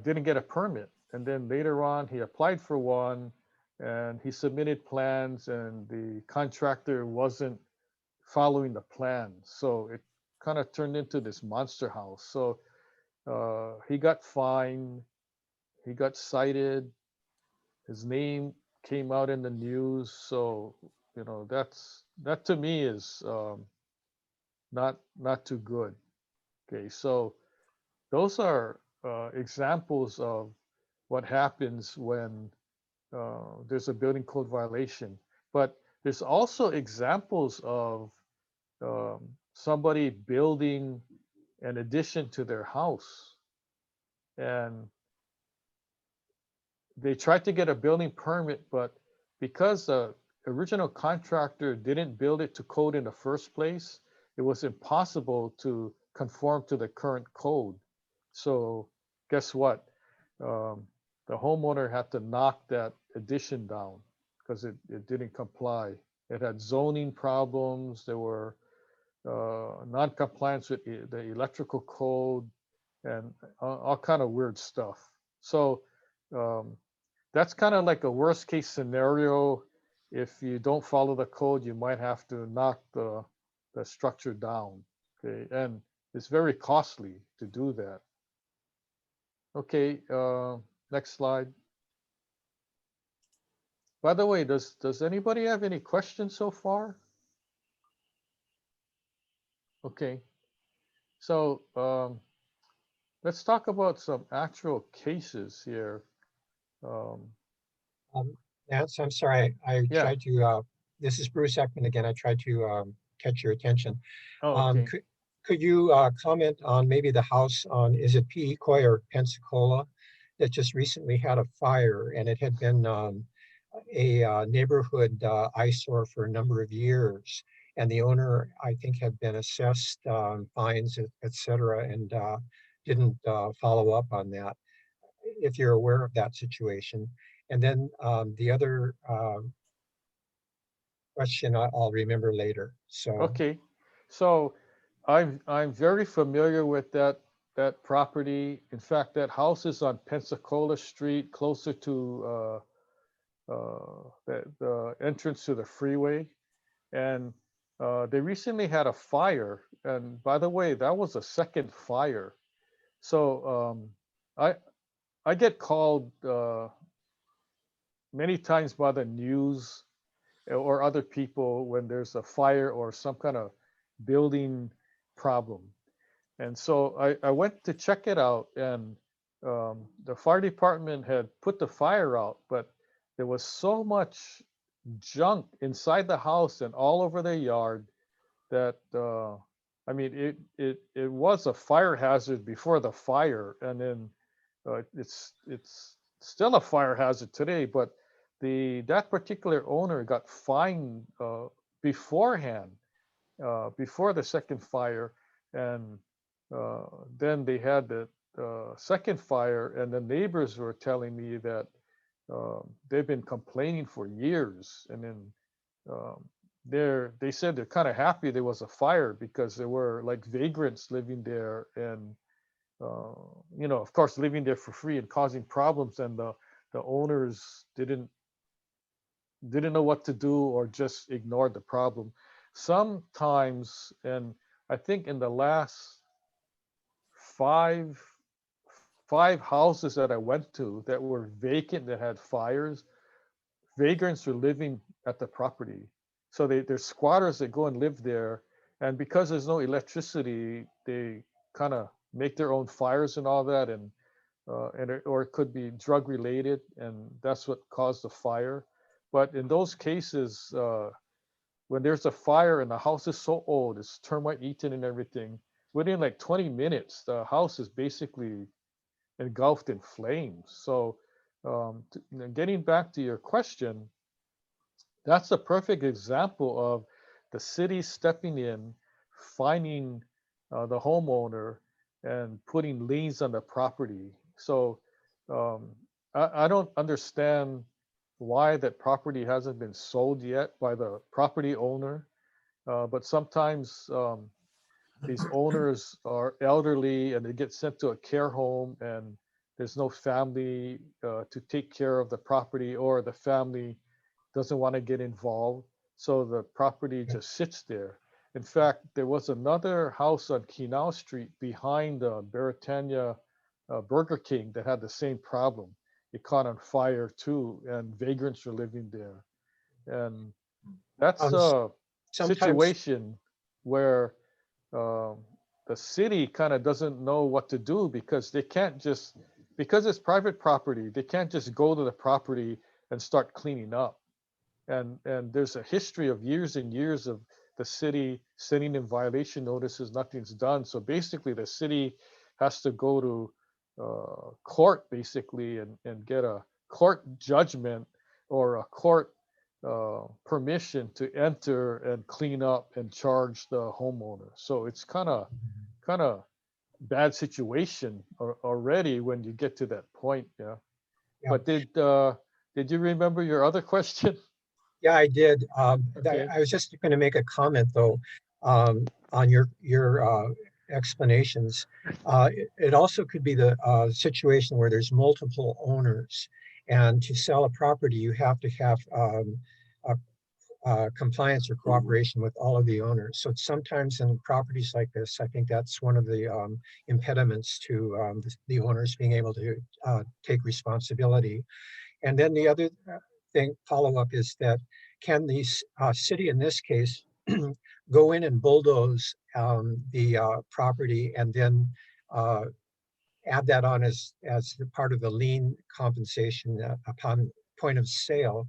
didn't get a permit, and then later on he applied for one, and he submitted plans, and the contractor wasn't following the plan, so it kind of turned into this monster house. So he got fined, he got cited, his name came out in the news. So that to me is not too good. Okay, so those are examples of what happens when there's a building code violation. But there's also examples of somebody building an addition to their house, and they tried to get a building permit, but because the original contractor didn't build it to code in the first place, it was impossible to conform to the current code. So guess what? The homeowner had to knock that addition down because it didn't comply. It had zoning problems. There were non-compliance with the electrical code and all kind of weird stuff. So that's kind of like a worst case scenario. If you don't follow the code, you might have to knock the structure down. Okay, and it's very costly to do that. Okay, next slide. By the way, does anybody have any questions so far? Okay, so let's talk about some actual cases here. Nance, I'm sorry, I Yeah. tried to, this is Bruce Ekman again. I tried to catch your attention. Oh, okay. Could you comment on maybe the house on, is it Pequot or Pensacola, that just recently had a fire, and it had been a neighborhood eyesore for a number of years, and the owner, I think, had been assessed fines, et cetera, and didn't follow up on that, if you're aware of that situation. And then the other question I'll remember later. So Okay, so I'm very familiar with that property. In fact, that house is on Pensacola Street, closer to the entrance to the freeway. And they recently had a fire. And by the way, that was a second fire. So I get called many times by the news or other people when there's a fire or some kind of building problem. And so I went to check it out, and the fire department had put the fire out, but there was so much junk inside the house and all over the yard that I mean it was a fire hazard before the fire, and then it's still a fire hazard today. But that particular owner got fined beforehand, before the second fire, and then they had the second fire, and the neighbors were telling me that they've been complaining for years, and then they said they're kind of happy there was a fire because there were like vagrants living there, and of course, living there for free and causing problems, and the owners didn't know what to do or just ignored the problem. Sometimes, and I think in the last five houses that I went to that were vacant that had fires, vagrants were living at the property. So there's squatters that go and live there, and because there's no electricity, they kind of make their own fires and all that, and or it could be drug related, and that's what caused the fire. But in those cases, when there's a fire and the house is so old, it's termite eaten and everything, within like 20 minutes, the house is basically engulfed in flames. So getting back to your question, that's a perfect example of the city stepping in, finding the homeowner and putting liens on the property. So I don't understand why that property hasn't been sold yet by the property owner. But sometimes these owners are elderly and they get sent to a care home and there's no family to take care of the property, or the family doesn't want to get involved. So the property just sits there. In fact, there was another house on Kinao Street behind Beretania Burger King that had the same problem. It caught on fire too, and vagrants were living there. And that's S- a Sometimes, situation where um, the city kind of doesn't know what to do, because they can't just, because it's private property, they can't just go to the property and start cleaning up. And there's a history of years and years of the city sending in violation notices, nothing's done. So basically the city has to go to court basically and get a court judgment or a court permission to enter and clean up and charge the homeowner. So it's kind of bad situation already when you get to that point. Yeah. yeah, But did you remember your other question? yeah, I did. Okay. I was just going to make a comment though, on your explanations. It also could be the situation where there's multiple owners, and to sell a property, you have to have a compliance or cooperation with all of the owners. So sometimes in properties like this, I think that's one of the impediments to the owners being able to take responsibility. And then the other thing, follow-up, is that can the city in this case go in and bulldoze the property and then add that on as the part of the lien compensation upon point of sale?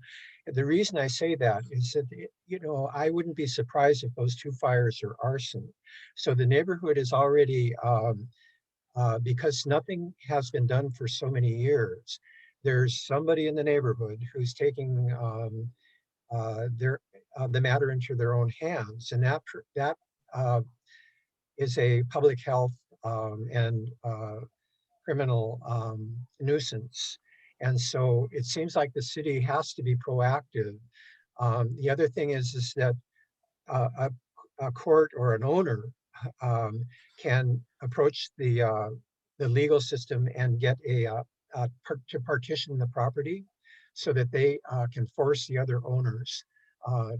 The reason I say that is that, you know, I wouldn't be surprised if those two fires are arson. So the neighborhood is already, because nothing has been done for so many years, there's somebody in the neighborhood who's taking the matter into their own hands, and that is a public health and criminal nuisance. And so it seems like the city has to be proactive. The other thing is that a court or an owner can approach the legal system and get to partition the property so that they can force the other owners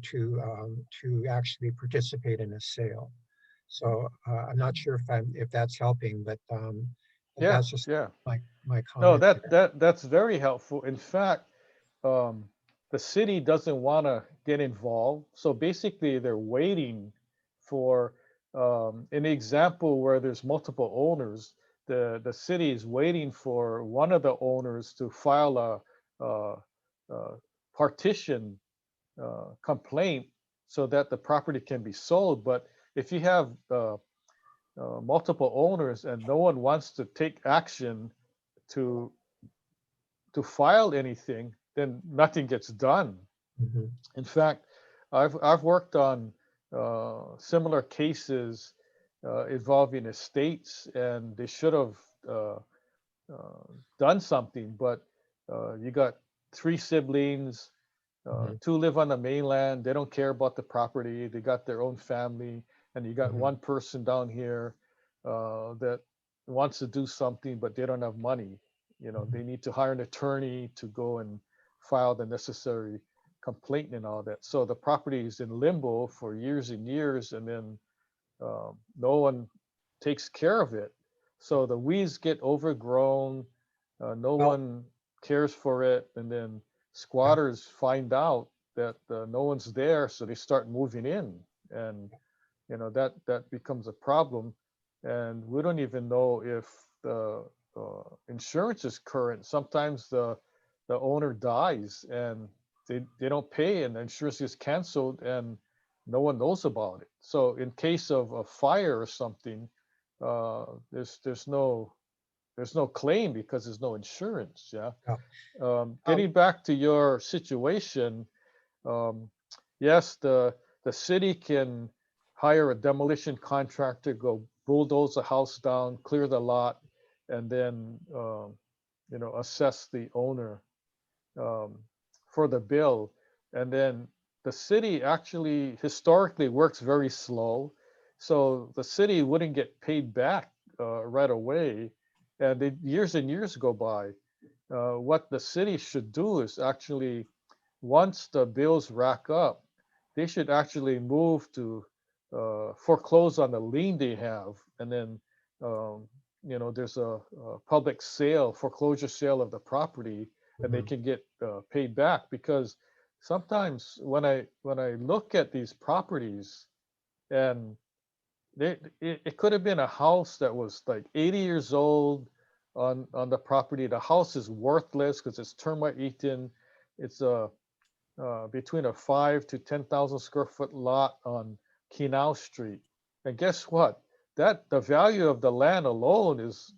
to actually participate in a sale. So I'm not sure if that's helping, but Yeah, that's just yeah. my No, comment there. that's very helpful. In fact, um, the city doesn't want to get involved. So basically, they're waiting for an example where there's multiple owners. The city is waiting for one of the owners to file a partition complaint so that the property can be sold. But if you have multiple owners and no one wants to take action to file anything, then nothing gets done. Mhm. In fact, I've worked on similar cases involving estates, and they should have uh, done something. But you got three siblings, Mhm. two live on the mainland. They don't care about the property. They got their own family, and you got Mhm. one person down here that wants to do something, but they don't have money. You know, they Mhm. need to hire an attorney to go and file the necessary complaint and all that. So the property is in limbo for years and years, and then no one takes care of it. So the weeds get overgrown. No Well, one cares for it, and then yeah. squatters find out that no one's there, so they start moving in, and that becomes a problem. And we don't even know if the insurance is current. Sometimes the owner dies and they don't pay, and the insurance is canceled, and no one knows about it. So in case of a fire or something, there's no claim because there's no insurance. Yeah. Yeah. Getting back to your situation, um, yes, the city can hire a demolition contractor, go bulldoze the house down, clear the lot, and then assess the owner um, for the bill, and then the city actually historically works very slow. So the city wouldn't get paid back right away. And years and years go by. What the city should do is actually, once the bills rack up, they should actually move to foreclose on the lien they have, and then there's a public sale, foreclosure sale of the property, and they Mhm. can get paid back. Because sometimes when I look at these properties, and it could have been a house that was like 80 years old on the property. The house is worthless because it's termite eaten. It's between a 5 to 10,000 square foot lot on Kinau Street. And guess what? That the value of the land alone is,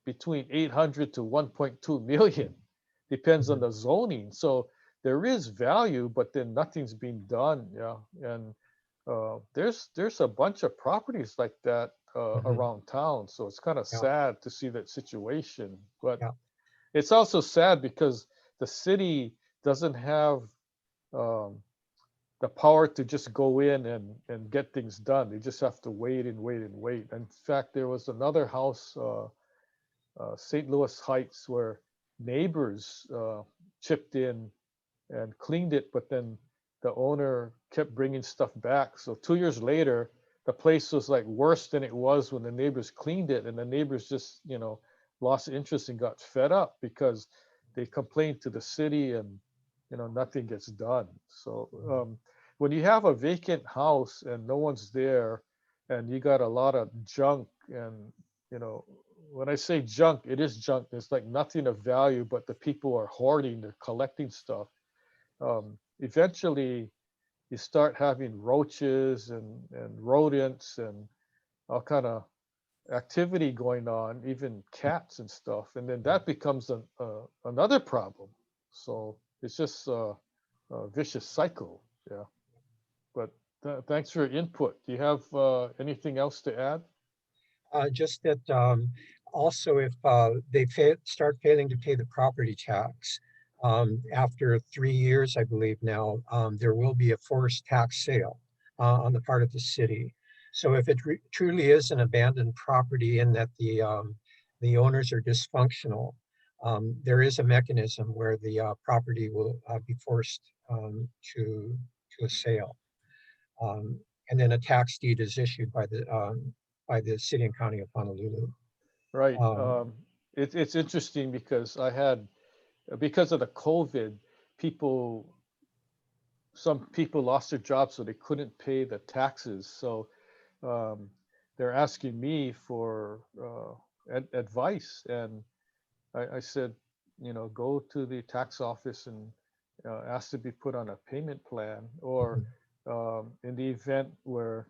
between 800 to 1.2 million, depends on Mhm. the zoning. So there is value, but then nothing's being done. Yeah. And there's a bunch of properties like that Mhm. around town. So it's kind of Yeah, sad to see that situation. But yeah. it's also sad because the city doesn't have um, the power to just go in and get things done. They just have to wait and wait and wait. In fact, there was another house, St. Louis Heights, where neighbors chipped in and cleaned it, but then the owner kept bringing stuff back. So 2 years later, the place was like worse than it was when the neighbors cleaned it, and the neighbors just, lost interest and got fed up because they complained to the city, and nothing gets done. So when you have a vacant house and no one's there, and you got a lot of junk, and you know when I say junk, it is junk. There's like nothing of value, but the people are hoarding, they're collecting stuff. Eventually you start having roaches and rodents and all kind of activity going on, even cats and stuff, and then that becomes another problem. So it's just a vicious cycle. Yeah. But thanks for your input. Do you have anything else to add? Just that also if they start failing to pay the property tax, after 3 years, I believe now, there will be a forced tax sale on the part of the city. So if it truly is an abandoned property in that the owners are dysfunctional, there is a mechanism where the property will be forced to a sale. Um, and then a tax deed is issued by the city and county of Honolulu. Right. Um, It's interesting because because of the COVID, people some people lost their jobs, so they couldn't pay the taxes. So um, they're asking me for advice, and I said, go to the tax office and ask to be put on a payment plan, or mhm, in the event where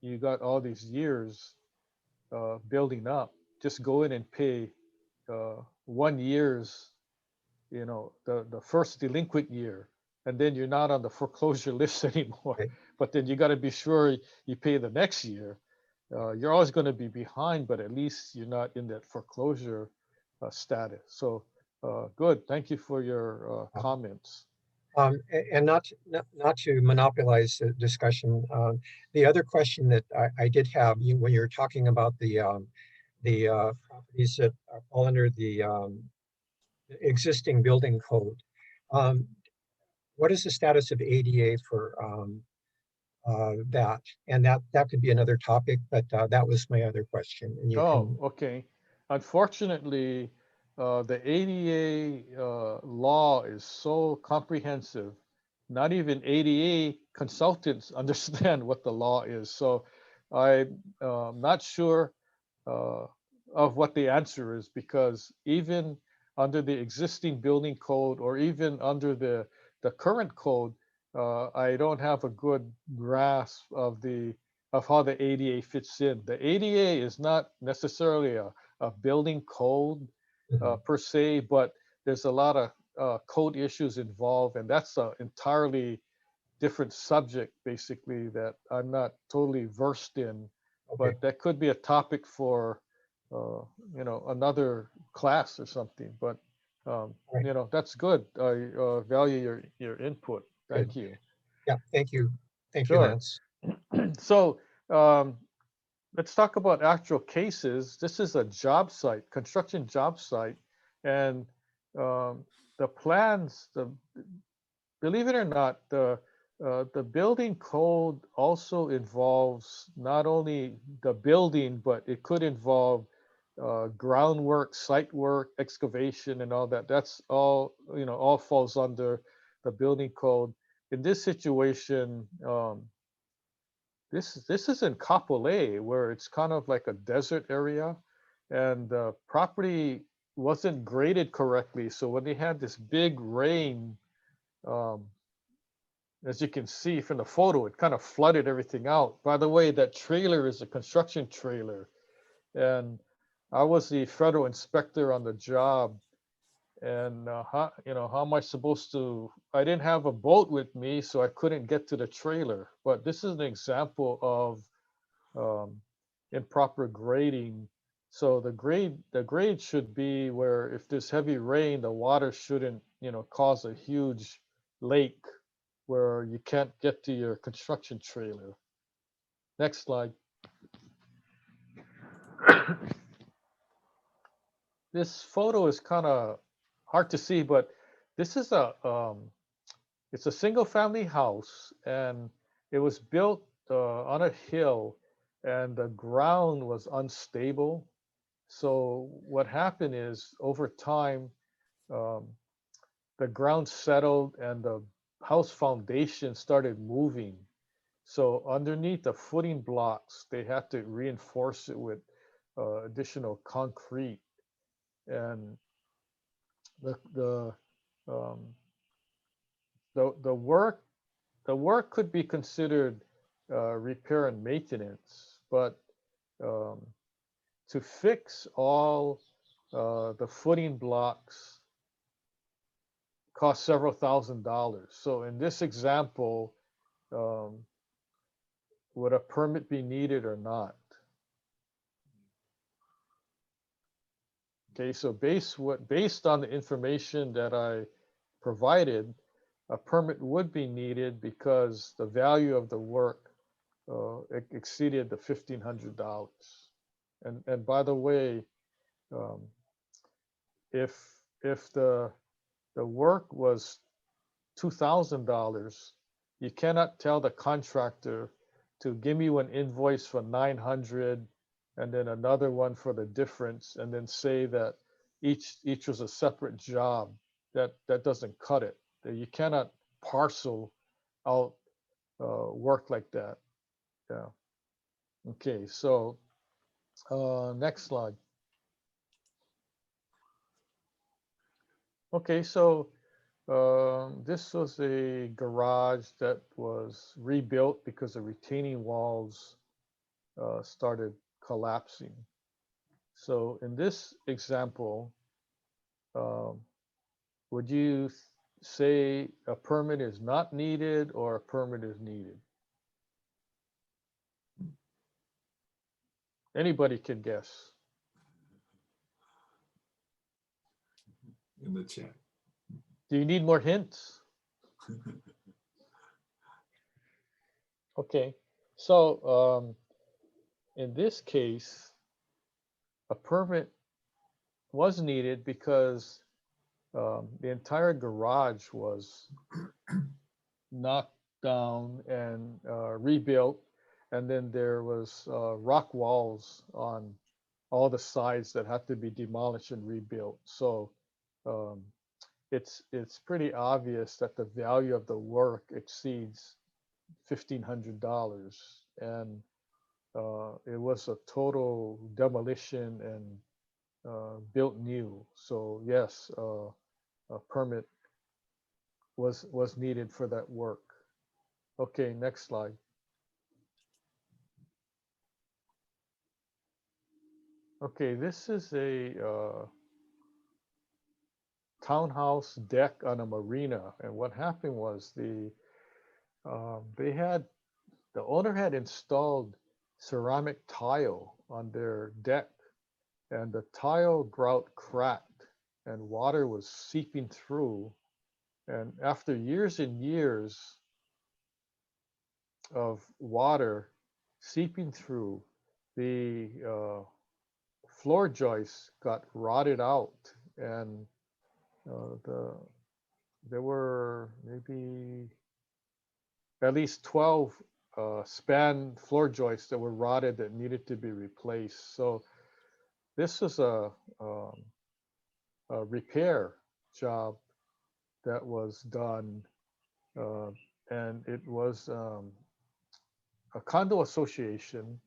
you got all these years building up, just go in and pay 1 year's, the first delinquent year, and then you're not on the foreclosure list anymore. right. But then you got to be sure you pay the next year. You're always going to be behind, but at least you're not in that foreclosure status. So good. Thank you for your comments. And not to monopolize the discussion, the other question that I did have, when you're talking about the properties that fall under the existing building code, um, what is the status of ADA for that? And that could be another topic, but that was my other question. And you Oh, can, okay. Unfortunately, the ADA law is so comprehensive, not even ADA consultants understand what the law is. So I'm not sure uh, of what the answer is, because even under the existing building code, or even under the current code, I don't have a good grasp of how the ADA fits in. The ADA is not necessarily a building code mhm, per se, but there's a lot of code issues involved, and that's an entirely different subject, basically, that I'm not totally versed in. okay, But that could be a topic for, another class or something. But all right. that's good. I value your input. Thank you. Yeah, thank you. Thank you, Sure. Lance. So let's talk about actual cases. This is a job site, construction job site, and the plans, believe it or not, the building code also involves not only the building, but it could involve groundwork, site work, excavation, and all that. That's all, all falls under the building code. In this situation, this is in Kapolei, where it's kind of like a desert area, and the property wasn't graded correctly. So when they had this big rain, um, as you can see from the photo, it kind of flooded everything out. By the way, that trailer is a construction trailer, and I was the federal inspector on the job. And how am I supposed to? I didn't have a boat with me, so I couldn't get to the trailer. But this is an example of improper grading. So the grade should be where if there's heavy rain, the water shouldn't, cause a huge lake where you can't get to your construction trailer. Next slide. This photo is kind of hard to see, but this is it's a single family house, and it was built on a hill, and the ground was unstable. So what happened is over time, um, the ground settled and the house foundation started moving. So underneath the footing blocks, they had to reinforce it with additional concrete, and the the um, the work could be considered repair and maintenance, but um, to fix all the footing blocks cost several $1,000s. So in this example, um, would a permit be needed or not? Okay, so based on the information that I provided, a permit would be needed because the value of the work exceeded the $1,500. And by the way, um, if the work was $2,000, you cannot tell the contractor to give me one invoice for 900 and then another one for the difference, and then say that each was a separate job. That doesn't cut it. You cannot parcel out work like that. Yeah. Okay, so next slide. Okay, so this was a garage that was rebuilt because the retaining walls started collapsing. So in this example, um, would you say a permit is not needed or a permit is needed? Anybody can guess. In the chat. Do you need more hints? Okay, so in this case, a permit was needed because the entire garage was knocked down and rebuilt, and then there was rock walls on all the sides that had to be demolished and rebuilt. So um, it's pretty obvious that the value of the work exceeds $1,500, and it was a total demolition and built new. So yes, a permit was needed for that work. Okay, next slide. Okay, this is a townhouse deck on a marina, and what happened was the owner had installed ceramic tile on their deck, and the tile grout cracked, and water was seeping through, And after years and years of water seeping through, the floor joists got rotted out, and there were maybe at least 12 span floor joists that were rotted that needed to be replaced. So this was a repair job that was done, and it was a condo association.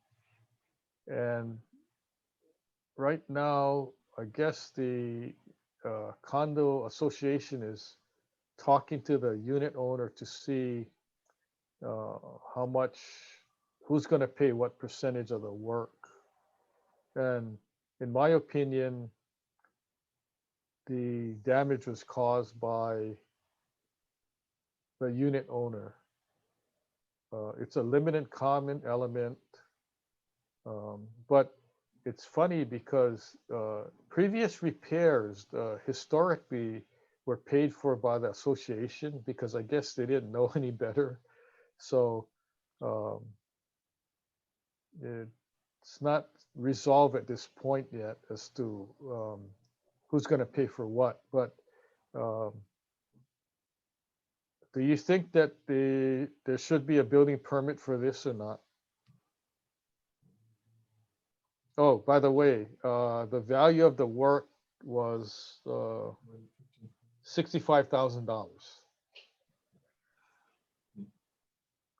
And right now, I guess the condo association is talking to the unit owner to see how much, who's going to pay what percentage of the work. And in my opinion, the damage was caused by the unit owner. It's a limited common element, but it's funny because previous repairs historically were paid for by the association because I guess they didn't know any better. So it's not resolved at this point yet as to who's going to pay for what. But do you think that there should be a building permit for this or not? Oh, by the way, the value of the work was $65,000.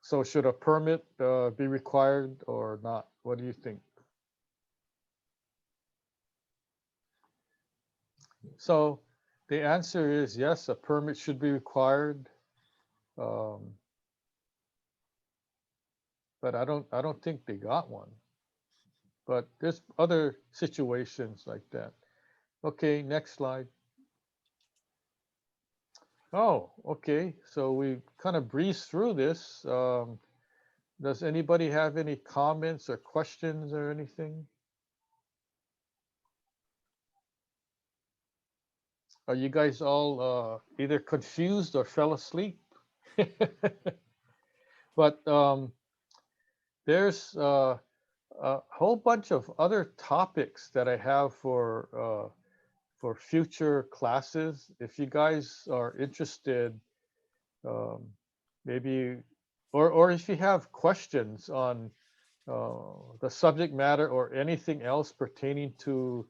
So should a permit be required or not? What do you think? So the answer is yes, a permit should be required. But I don't think they got one. But there's other situations like that. Okay, next slide. Oh, okay. So we kind of breezed through this. Does anybody have any comments or questions or anything? Are you guys all either confused or fell asleep? But there's a whole bunch of other topics that I have for future classes. If you guys are interested, maybe, or if you have questions on the subject matter or anything else pertaining to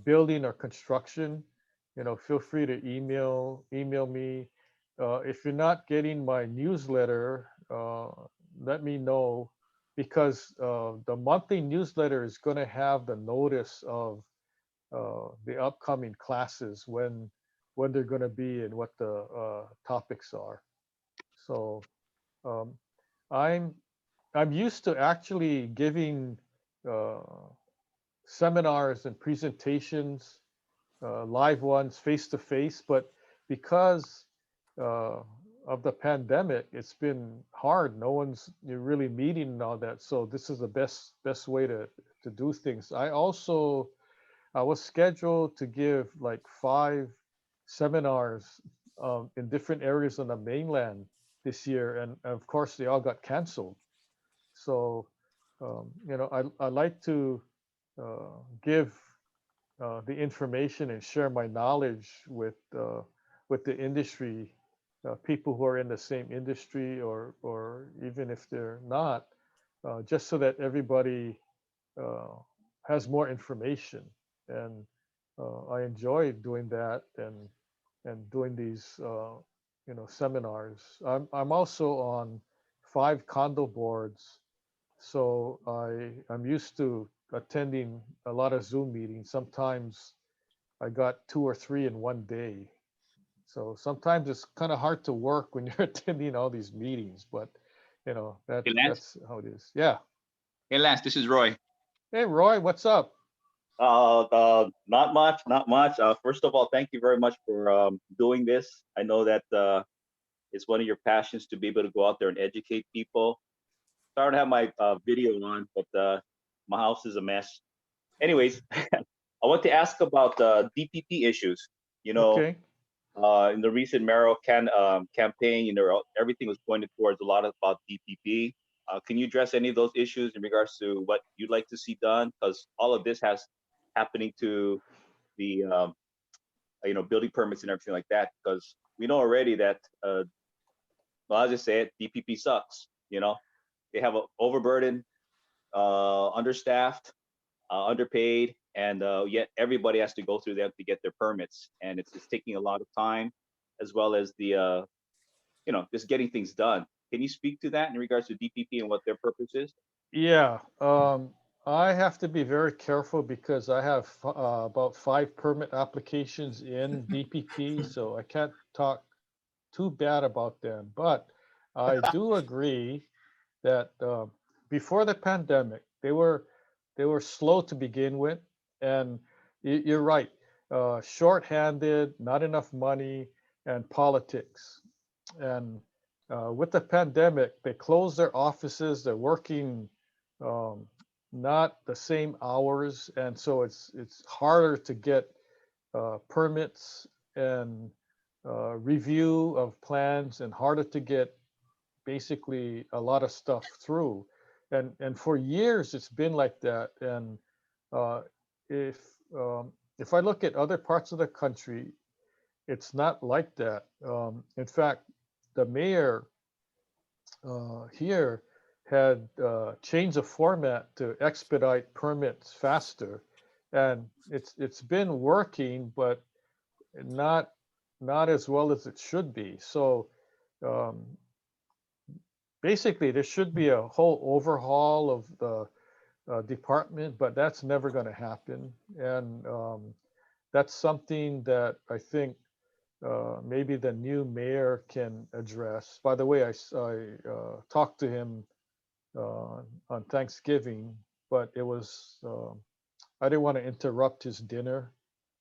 building or construction, feel free to email me. If you're not getting my newsletter, let me know, because the monthly newsletter is going to have the notice of the upcoming classes, when they're going to be and what the topics are. So I'm used to actually giving seminars and presentations, live ones, face to face, but because of the pandemic, it's been hard. No one's really meeting and all that. So this is the best way to do things. I was scheduled to give like 5 seminars in different areas on the mainland this year, and of course they all got canceled. So I like to give the information and share my knowledge with the industry, people who are in the same industry, or even if they're not, just so that everybody has more information. And I enjoy doing that, and doing these seminars. I'm also on 5 condo boards, so I'm used to attending a lot of Zoom meetings. Sometimes I got 2 or 3 in one day. So sometimes it's kind of hard to work when you're attending all these meetings, but Hey, Lance. that's how it is. Yeah. Hey, Lance, this is Roy. Hey, Roy, what's up? Not much, not much. First of all, thank you very much for doing this. I know that it's one of your passions to be able to go out there and educate people. Sorry to have my video on, but my house is a mess. Anyways, I want to ask about DPP issues. Okay. In the recent mayoral campaign, everything was pointed towards a lot about DPP. Can you address any of those issues in regards to what you'd like to see done? Because all of this has happening to the building permits and everything like that. Because we know already that well, I'll just say it, DPP sucks. They have an overburden, understaffed, underpaid, and yet everybody has to go through them to get their permits, and it's taking a lot of time, as well as the just getting things done. Can you speak to that in regards to DPP and what their purpose is? Yeah, I have to be very careful because I have about 5 permit applications in DPP, so I can't talk too bad about them. But I do agree that before the pandemic, they were slow to begin with, and you're right, shorthanded, not enough money, and politics. And with the pandemic, they closed their offices. They're working um, not the same hours, and so it's harder to get permits and review of plans, and harder to get basically a lot of stuff through. And for years it's been like that. And uh, if if I look at other parts of the country, it's not like that. In fact, the mayor here had changed the format to expedite permits faster, and it's been working, but not not as well as it should be. So um, basically, there should be a whole overhaul of the department, but that's never going to happen. And that's something that I think maybe the new mayor can address. By the way, I talked to him on Thanksgiving, but it was I didn't want to interrupt his dinner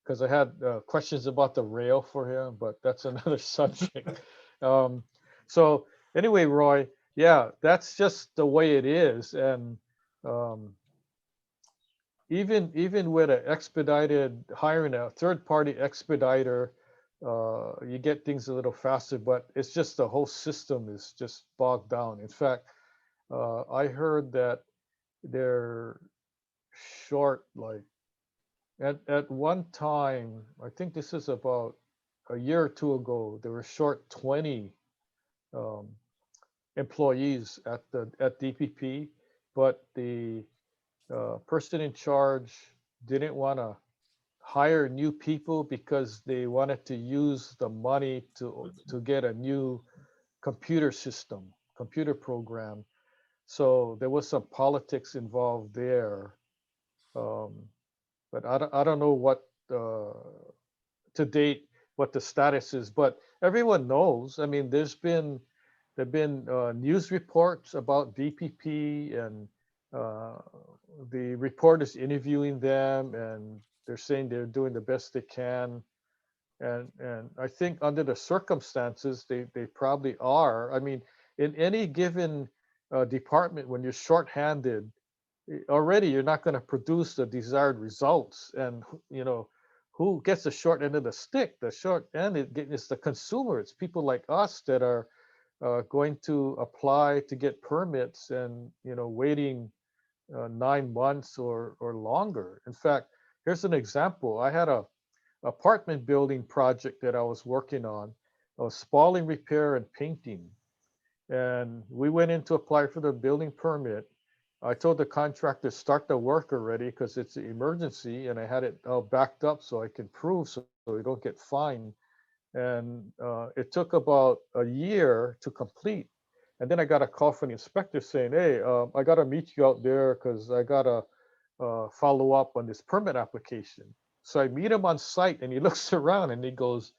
because I had questions about the rail for him, but that's another subject. Um, so anyway, Roy, yeah, that's just the way it is. And um, even with an expedited hiring a third party expediter, you get things a little faster, but it's just the whole system is just bogged down. In fact, I heard that they're short, like at one time, I think this is about a year or two ago, they were short 20 um, employees at DPP, but the person in charge didn't want to hire new people because they wanted to use the money to get a new computer system, computer program. So there was some politics involved there. Um, but I don't know what to date what the status is, but everyone knows. I mean, there've been news reports about DPP, and uh, the reporters interviewing them, and they're saying they're doing the best they can. And I think under the circumstances, they probably are. I mean, in any given department, when you're shorthanded, already you're not going to produce the desired results. And who gets the short end of the stick? The short end is the consumer. It's people like us that are going to apply to get permits, and waiting 9 months or longer. In fact, here's an example. I had a apartment building project that I was working on, spalling repair and painting. And we went in to apply for the building permit. I told the contractor start the work already because it's an emergency, and I had it all backed up so I can prove, so we don't get fined. And it took about a year to complete. And then I got a call from the inspector saying, "Hey, I got to meet you out there because I got to follow up on this permit application." So I meet him on site, and he looks around and he goes,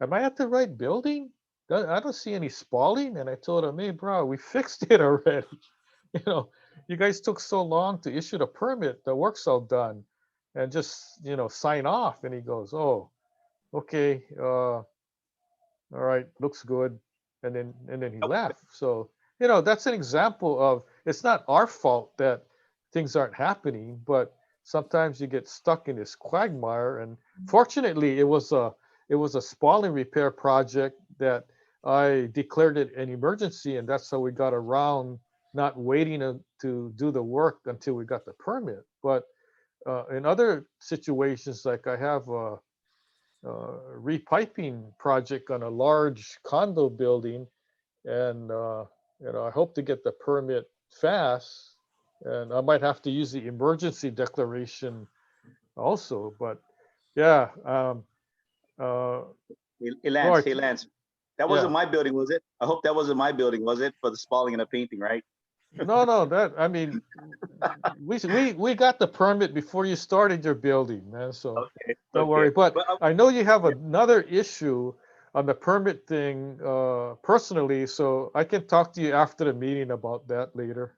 "Am I at the right building? I don't see any spalling." And I told him, "Hey, bro, we fixed it already. You know, you guys took so long to issue the permit. The work's all done, and just sign off." And he goes, "Oh, okay, all right, looks good." And then he left. So that's an example of, it's not our fault that things aren't happening, but sometimes you get stuck in this quagmire. And fortunately, it was it was a spalling repair project that I declared it an emergency, and that's how we got around not waiting to do the work until we got the permit. But in other situations, like I have a repiping project on a large condo building, and I hope to get the permit fast, and I might have to use the emergency declaration also. But yeah, Hey, Lance, Roy, hey, Lance. That yeah, wasn't my building, was it? I hope that wasn't my building, was it? For the spalling and the painting, right? no, that I mean, we got the permit before you started your building, man. So Okay, don't okay. worry. But Well, I know you have yeah. another issue on the permit thing personally, so I can talk to you after the meeting about that later.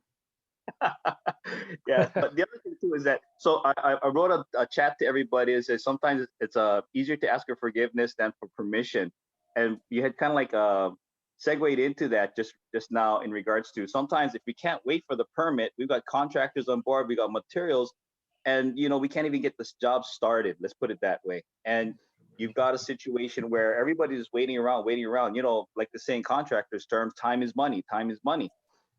Yeah, but the other thing too is that so I wrote a chat to everybody. Is that sometimes it's easier to ask for forgiveness than for permission, and you had kind of like segued into that just now in regards to sometimes if we can't wait for the permit, we've got contractors on board, we got materials, and we can't even get this job started. Let's put it that way. And you've got a situation where everybody's waiting around, waiting around. Like the saying contractors terms, time is money. Time is money.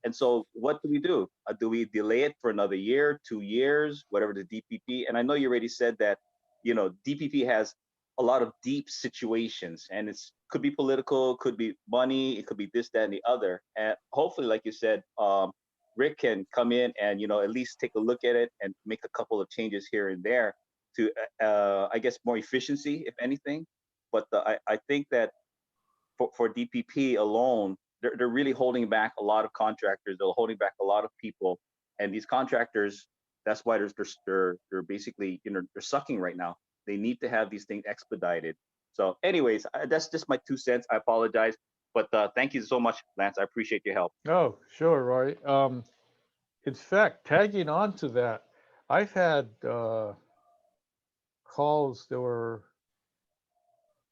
And so what do we do? Do we delay it for another year, 2 years, whatever the DPP? And I know you already said that, DPP has a lot of deep situations, and it's could be political, could be money, it could be this, that, and the other. And hopefully, like you said, Rick can come in and at least take a look at it and make a couple of changes here and there to, I guess, more efficiency, if anything. But I think that for DPP alone, they're really holding back a lot of contractors. They're holding back a lot of people, and these contractors, that's why they're basically they're sucking right now. They need to have these things expedited. So, anyways, that's just my 2 cents. I apologize, but thank you so much, Lance. I appreciate your help. Oh, sure, Roy. In fact, tagging on to that, I've had calls. There were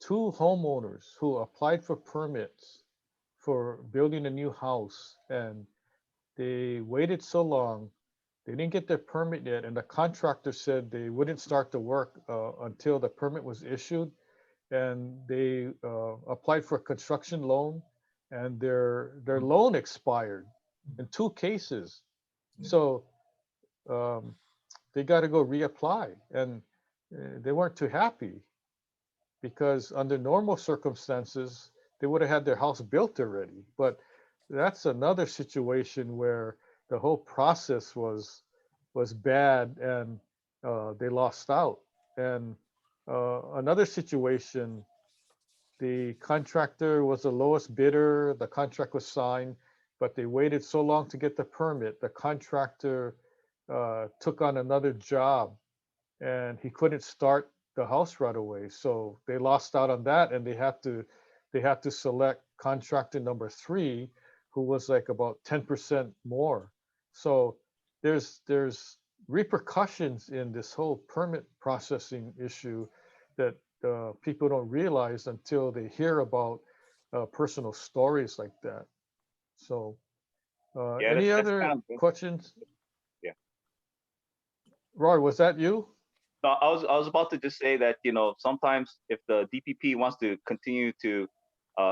two homeowners who applied for permits for building a new house, and they waited so long, they didn't get their permit yet, and the contractor said they wouldn't start the work until the permit was issued, and they applied for a construction loan, and their loan expired in two cases. So um, they got to go reapply, and they weren't too happy because under normal circumstances they would have had their house built already. But that's another situation where the whole process was bad, and they lost out. And another situation, the contractor was the lowest bidder, the contract was signed, but they waited so long to get the permit. The contractor took on another job, and he couldn't start the house right away. So they lost out on that, and they had to select contractor number three, who was like about 10% more. So there's repercussions in this whole permit processing issue that people don't realize until they hear about personal stories like that. So Yeah, any that's kind other of questions? yeah. Roy, was that you? No, I was about to just say that sometimes if the DPP wants to continue to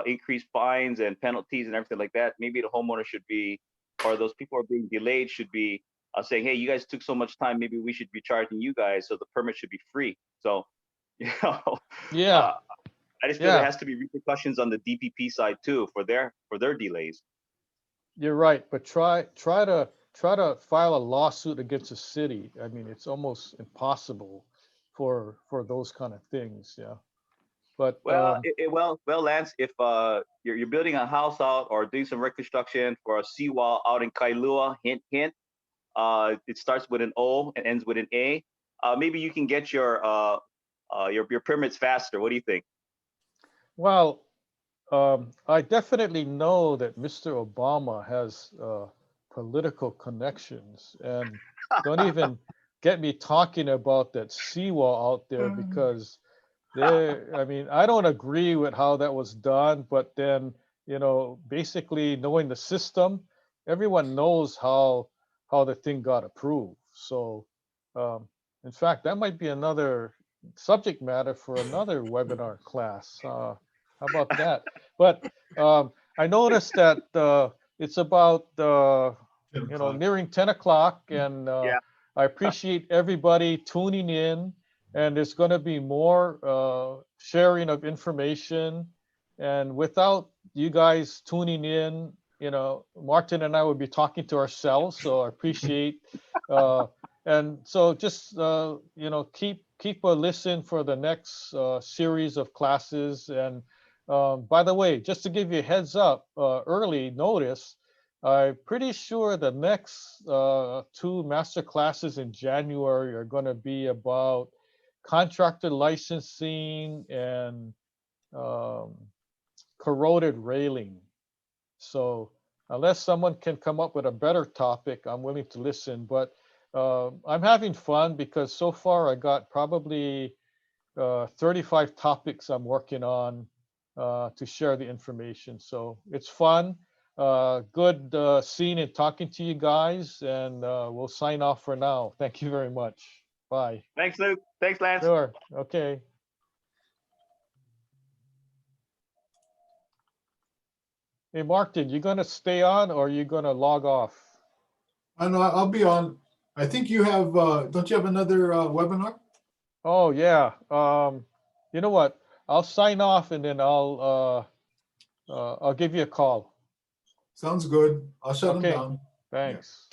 increase fines and penalties and everything like that, maybe the homeowner should be, or those people who are being delayed should be saying, hey, you guys took so much time, maybe we should be charging you guys, so the permit should be free. So, you know, Yeah, uh, I just feel there yeah. has to be repercussions on the DPP side too for their delays. You're right, but try to file a lawsuit against the city. I mean, it's almost impossible for those kind of things. Yeah, but Well, well, Lance, if you're building a house out or doing some reconstruction for a seawall out in Kailua, hint hint, it starts with an O and ends with an A. Maybe you can get your permits faster. What do you think? well, I definitely know that Mr. Obama has political connections, and don't even get me talking about that seawall out there because I mean, I don't agree with how that was done, but then, basically knowing the system, everyone knows how the thing got approved. So, um, in fact, that might be another subject matter for another webinar class. How about that? But I noticed that it's about 10 you know, o'clock. nearing 10 o'clock, and Yeah. I appreciate everybody tuning in, and there's going to be more sharing of information. And without you guys tuning in, you know, Martin and I would be talking to ourselves. So I appreciate, and so just, you know, keep a listen for the next series of classes. And by the way, just to give you a heads up, early notice, I'm pretty sure the next two master classes in January are going to be about contractor licensing and um, corroded railing. So unless someone can come up with a better topic, I'm willing to listen. But I'm having fun because so far I got probably 35 topics I'm working on to share the information. So it's fun. Good seeing and talking to you guys, and we'll sign off for now. Thank you very much. Bye. Thanks, Luke. Thanks, Lance. Sure. Okay. Hey, Martin, you gonna stay on or you gonna log off? I know, I'll be on. I think you have, don't you have another webinar? Oh yeah. You know what? I'll sign off and then I'll give you a call. Sounds good. I'll shut them Okay. down. Thanks.